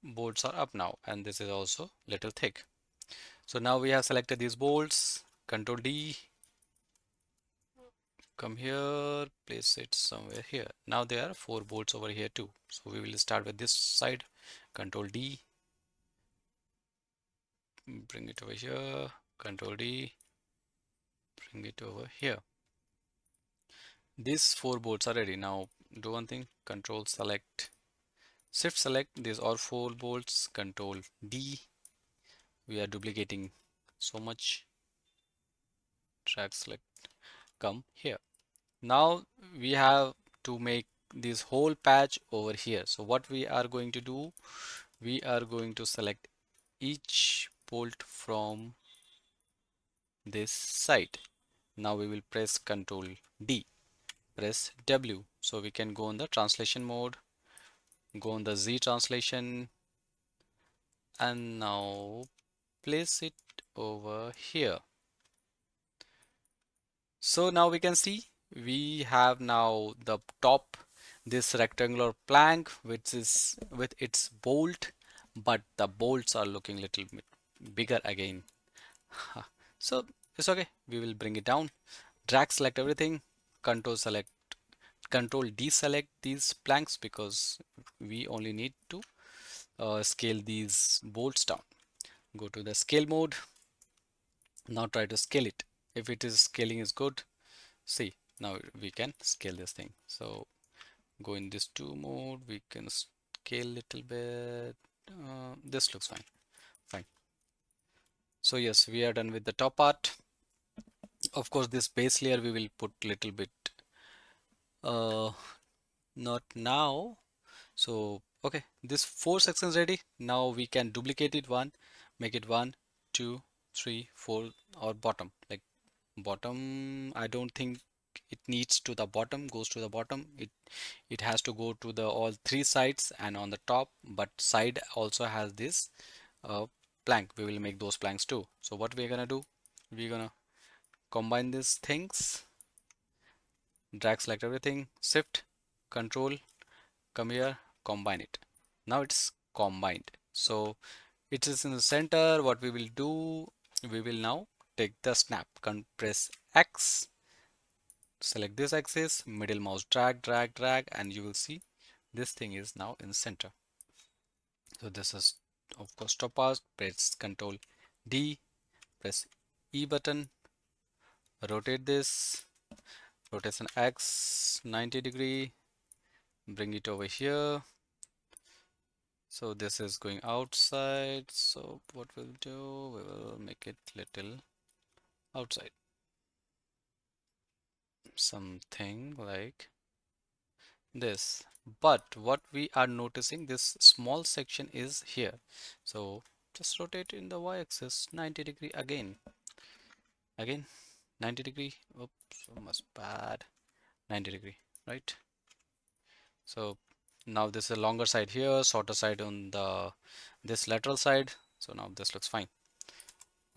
bolts are up now, and this is also little thick. So now we have selected these bolts, Control D, come here, place it somewhere here. Now there are 4 bolts over here too. So we will start with this side, Control D, bring it over here, Control D, bring it over here. These 4 bolts are ready. Now do one thing, Control select, Shift select these are 4 bolts, Control D. We are duplicating so much. Drag select, come here. Now we have to make this whole patch over here. So what we are going to do, we are going to select each bolt from this side. Now we will press Control D, press W. So we can go on the translation mode, go on the Z translation, and now place it over here. So now we can see we have now the top, this rectangular plank which is with its bolt, but the bolts are looking little bit bigger again. So it's okay, we will bring it down, drag select everything, control deselect these planks because we only need to scale these bolts down. Go to the scale mode. Now try to scale it. If it is scaling is good, see, now we can scale this thing. So go in this 2 mode, we can scale little bit. This looks fine. So yes, we are done with the top part. Of course, this base layer we will put little bit, uh, not now. So okay, this 4 sections ready. Now we can duplicate it one, make it 1, 2, 3, 4, or bottom. Like bottom, I don't think it needs to the bottom, goes to the bottom. It has to go to the all 3 sides and on the top, but side also has this plank. We will make those planks too. So what we're gonna do, we're gonna combine these things, drag select everything, shift, control, come here, combine it. Now it's combined. So it is in the center. What we will do, we will now take the snap, press X, select this axis, middle mouse drag, and you will see this thing is now in center. So this is of course top part, press Control D, press E button, rotate this, rotation X 90 degree, bring it over here. So this is going outside. So what we'll do, we will make it little outside. Something like this. But what we are noticing, this small section is here. So just rotate in the y-axis 90 degree again 90 degree. Oops, so much bad. 90 degree, right? So now this is a longer side here, shorter side on the this lateral side. So now this looks fine.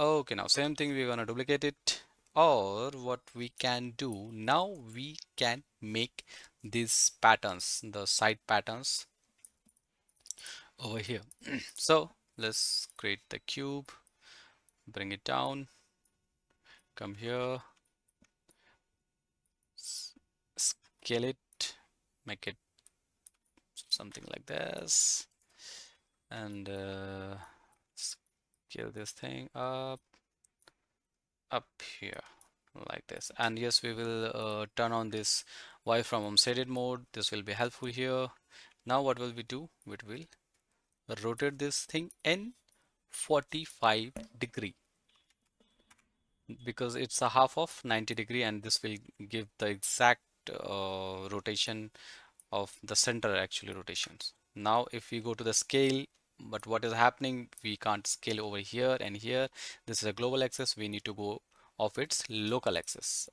Okay, now same thing, we're gonna duplicate it. Or what we can do now, we can make these patterns, the side patterns over here. So let's create the cube, bring it down, come here, scale it, make it something like this, and scale this thing up here like this. And yes, we will turn on this Y from shaded mode. This will be helpful here. Now what will we do? We will rotate this thing in 45 degree because it's a half of 90 degree, and this will give the exact rotation of the center actually rotations. Now if we go to the scale, but what is happening, we can't scale over here and here. This is a global axis, we need to go of its local axis.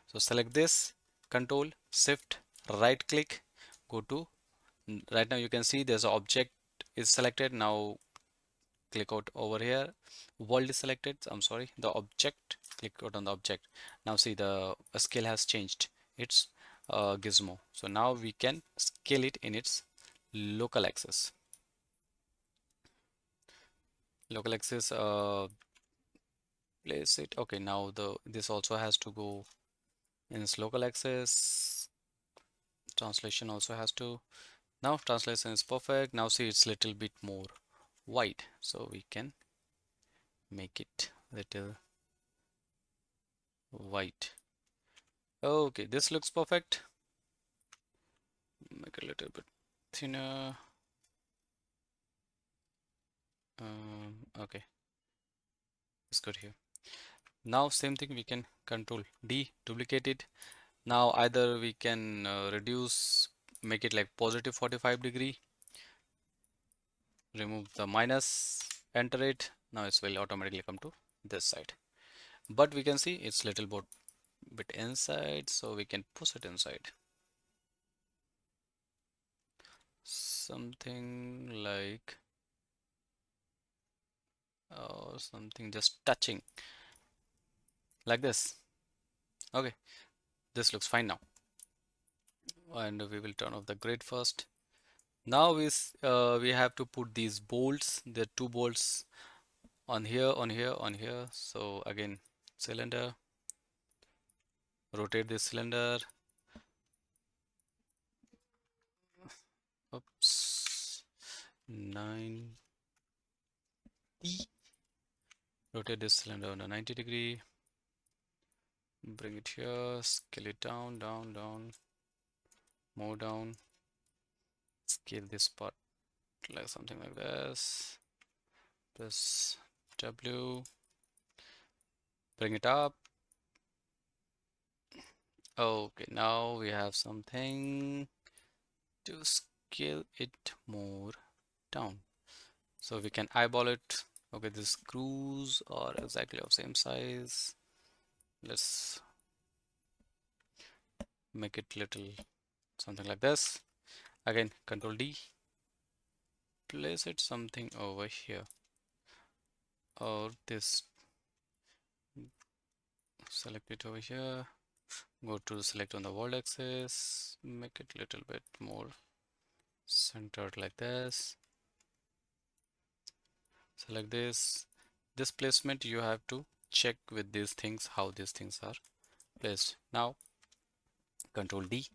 So select this, control shift right click, go to, right now you can see there's an object is selected. Now click out over here, world is selected, I'm sorry, the object, click out on the object. Now see the scale has changed, it's gizmo. So now we can scale it in its local axis. Local axis, place it. Okay, now this also has to go in its local axis. Translation also has to. Now translation is perfect. Now see it's little bit more wide, so we can make it little wide. Okay, this looks perfect. Make a little bit thinner. Okay, it's good here. Now same thing, we can Control D, duplicate it. Now either we can reduce, make it like positive 45 degree, remove the minus, enter it. Now it will automatically come to this side. But we can see it's little bit bit inside so we can push it inside. Something like something just touching like this. Okay, this looks fine now. And we will turn off the grid first. Now we have to put these bolts. There are two bolts on here, on here, on here. So again, cylinder, rotate this cylinder. Oops, 9. Rotate this cylinder on a 90-degree. Bring it here, scale it down, down, down, more down. Scale this part like something like this. Press W, bring it up. Okay, now we have something to scale it more down. So we can eyeball it. Okay, the screws are exactly of same size. Let's make it little something like this. Again, Control D. Place it something over here. Or this. Select it over here. Go to select on the world axis. Make it little bit more centered like this. Select this. This placement you have to check with these things how these things are placed. Now Control D.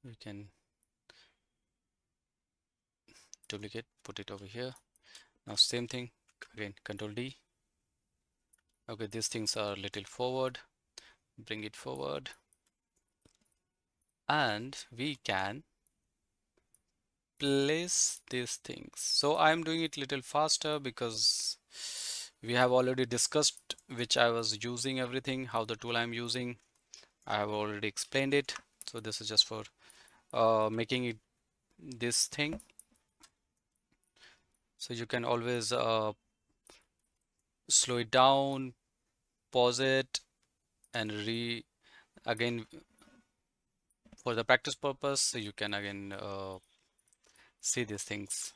We can duplicate, put it over here. Now same thing again, Control D. Okay, these things are little forward. Bring it forward, and we can place these things. So I'm doing it little faster because we have already discussed which I was using everything, how the tool I'm using. I have already explained it. So this is just for making it this thing. So you can always slow it down, pause it, and again for the practice purpose. So you can again see these things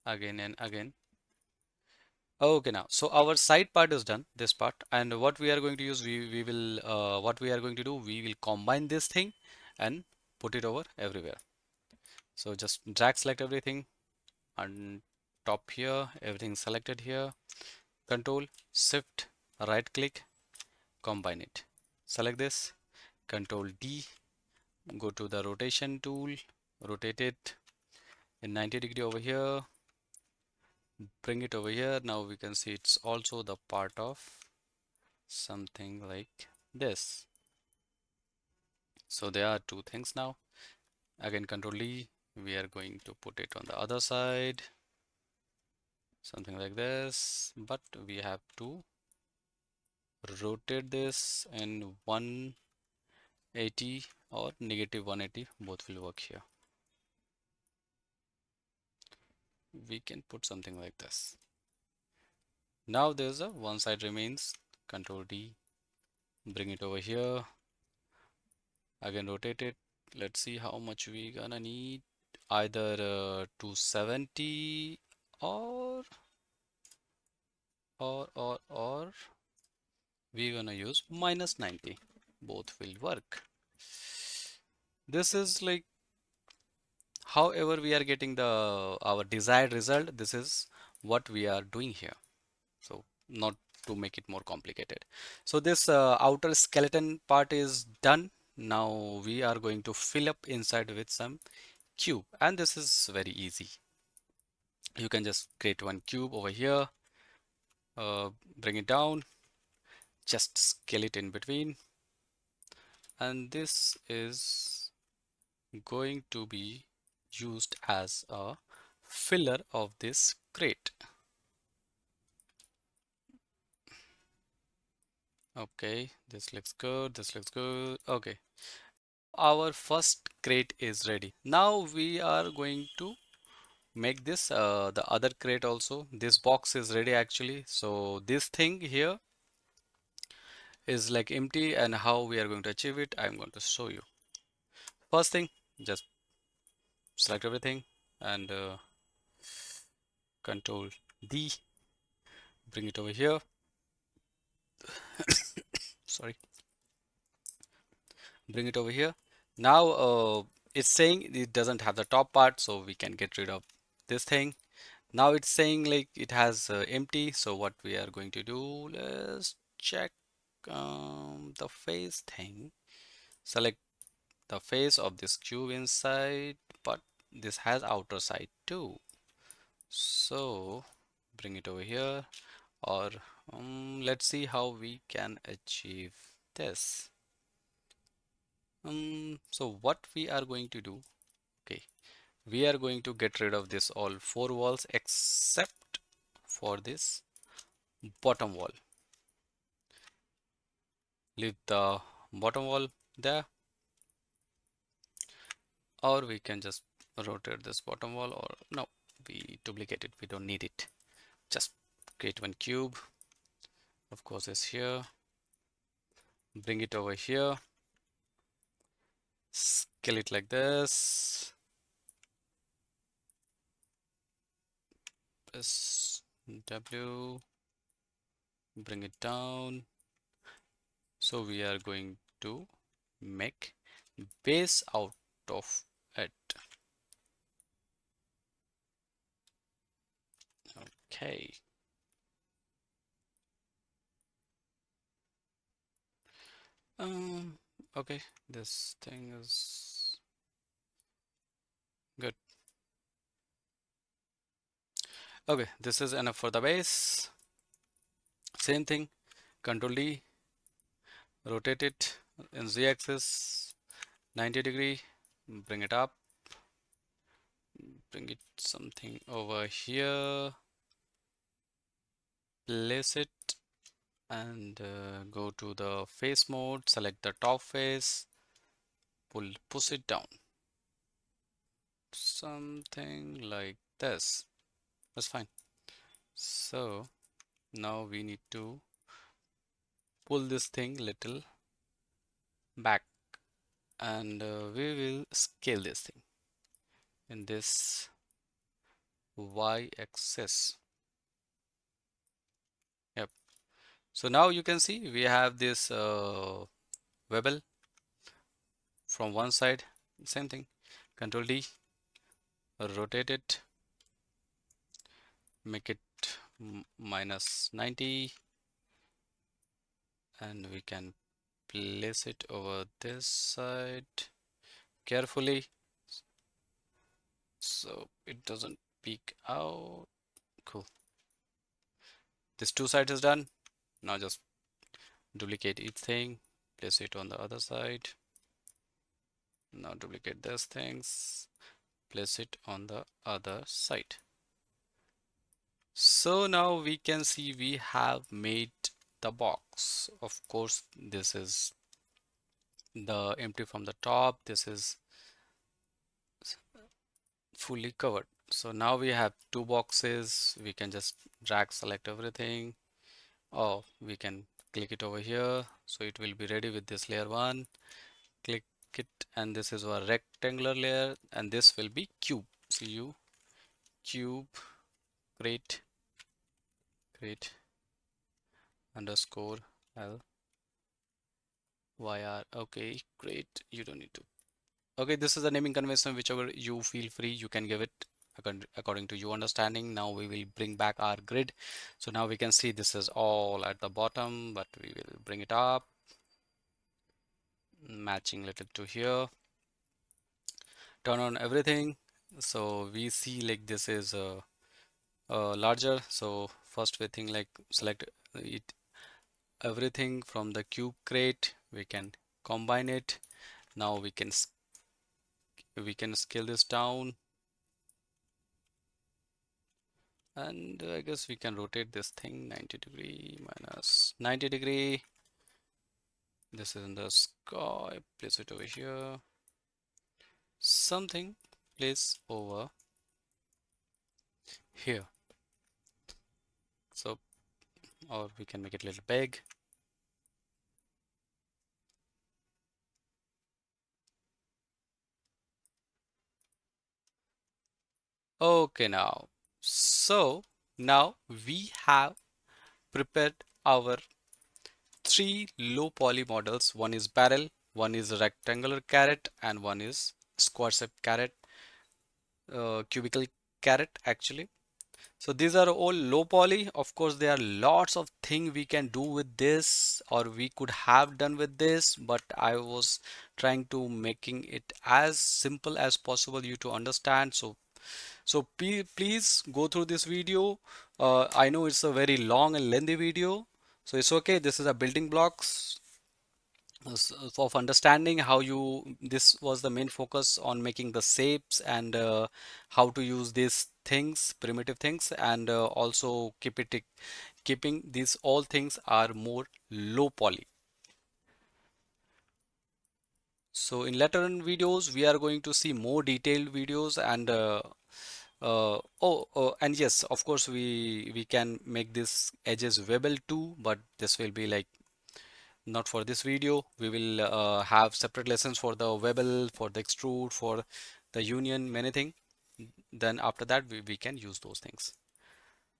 again and again. Okay, now so our side part is done, this part, and what we are going to use, we will what we are going to do, we will combine this thing and put it over everywhere. So just drag select everything on top here, everything selected here. Control Shift right click, combine it. Select this, Control D, go to the rotation tool, rotate it in 90-degree over here, bring it over here. Now we can see it's also the part of something like this. So there are two things now. Again, Control D, we are going to put it on the other side, something like this, but we have to rotate this in 180 or negative 180, both will work here. We can put something like this. Now there's a one side remains. Control D, bring it over here, again rotate it. Let's see how much we gonna need. Either 270 or or we're gonna use -90. Both will work. This is like however we are getting the our desired result. This is what we are doing here. So not to make it more complicated. So this outer skeleton part is done. Now we are going to fill up inside with some cube, and this is very easy. You can just create one cube over here, bring it down, just scale it in between, and this is going to be used as a filler of this crate. Okay, this looks good, this looks good. Okay, our first crate is ready. Now we are going to make this the other crate also. This box is ready actually. So this thing here is like empty, and how we are going to achieve it, I'm going to show you. First thing, just select everything and Control D, bring it over here. Sorry, bring it over here. Now it's saying it doesn't have the top part, so we can get rid of this thing. Now it's saying like it has empty, so what we are going to do, let's check the face thing. Select the face of this cube inside, but this has outer side too, so bring it over here. Or let's see how we can achieve this. So what we are going to do, okay, we are going to get rid of this all four walls except for this bottom wall. Leave the bottom wall there, or we can just rotate this bottom wall, or no, we duplicate it, we don't need it. Just create one cube, of course it's here, bring it over here, scale it like this, press W, bring it down. So we are going to make base out of it. Okay. Um, okay, this thing is good. Okay, this is enough for the base. Same thing, Control D, rotate it in Z-axis 90°, bring it up, bring it something over here, place it, and go to the face mode, select the top face, push it down, something like this. That's fine. So now we need to pull this thing little back, and we will scale this thing in this y-axis. Yep. So now you can see we have this webble from one side. Same thing, Control D, rotate it, make it minus 90, and we can place it over this side carefully so it doesn't peek out. Cool. This two sides is done. Now just duplicate each thing, place it on the other side. Now duplicate these things, place it on the other side. So now we can see we have made the box. Of course, this is the empty from the top. This is fully covered. So now we have two boxes. We can just drag, select everything, or we can click it over here. So it will be ready with this layer one. Click it, and this is our rectangular layer, and this will be cube. So you cube create underscore L YR. Okay, great. You don't need to. Okay, this is the naming convention, whichever you feel free, you can give it according to your understanding. Now we will bring back our grid. So now we can see this is all at the bottom, but we will bring it up, matching little to here. Turn on everything. So we see like this is larger. So first we think like select it everything from the cube crate. We can combine it. Now we can scale this down, and I guess we can rotate this thing 90° minus 90°. This is in the sky, place it over here, something place over here. So, or we can make it a little big. Okay, now we have prepared our three low poly models. One is barrel, one is a rectangular carrot, and one is square shaped carrot, cubical carrot actually. So these are all low poly. Of course, there are lots of things we can do with this, or we could have done with this, but I was trying to making it as simple as possible you to understand. So please go through this video. I know it's a very long and lengthy video, so it's okay. This is a building blocks of understanding how you this was the main focus on making the shapes and how to use these things, primitive things, and also keeping these all things are more low poly. So in later on videos we are going to see more detailed videos and and yes, of course we can make this edges webbable too, but this will be like not for this video. We will have separate lessons for the webble, for the extrude, for the union, many things. Then after that we can use those things.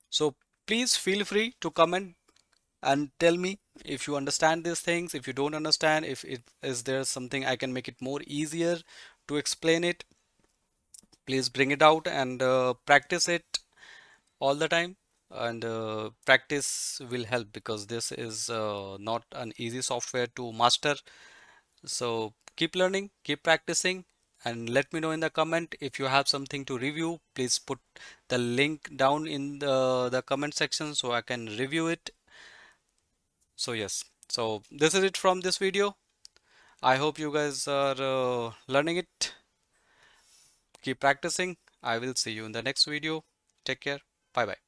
So please feel free to comment and tell me if you understand these things. If you don't understand, if it is there something I can make it more easier to explain it, please bring it out and practice it all the time. And practice will help because this is not an easy software to master. So keep learning, keep practicing, and let me know in the comment if you have something to review. Please put the link down in the comment section so I can review it. So yes, so this is it from this video. I hope you guys are learning it. Keep practicing. I will see you in the next video. Take care. Bye bye.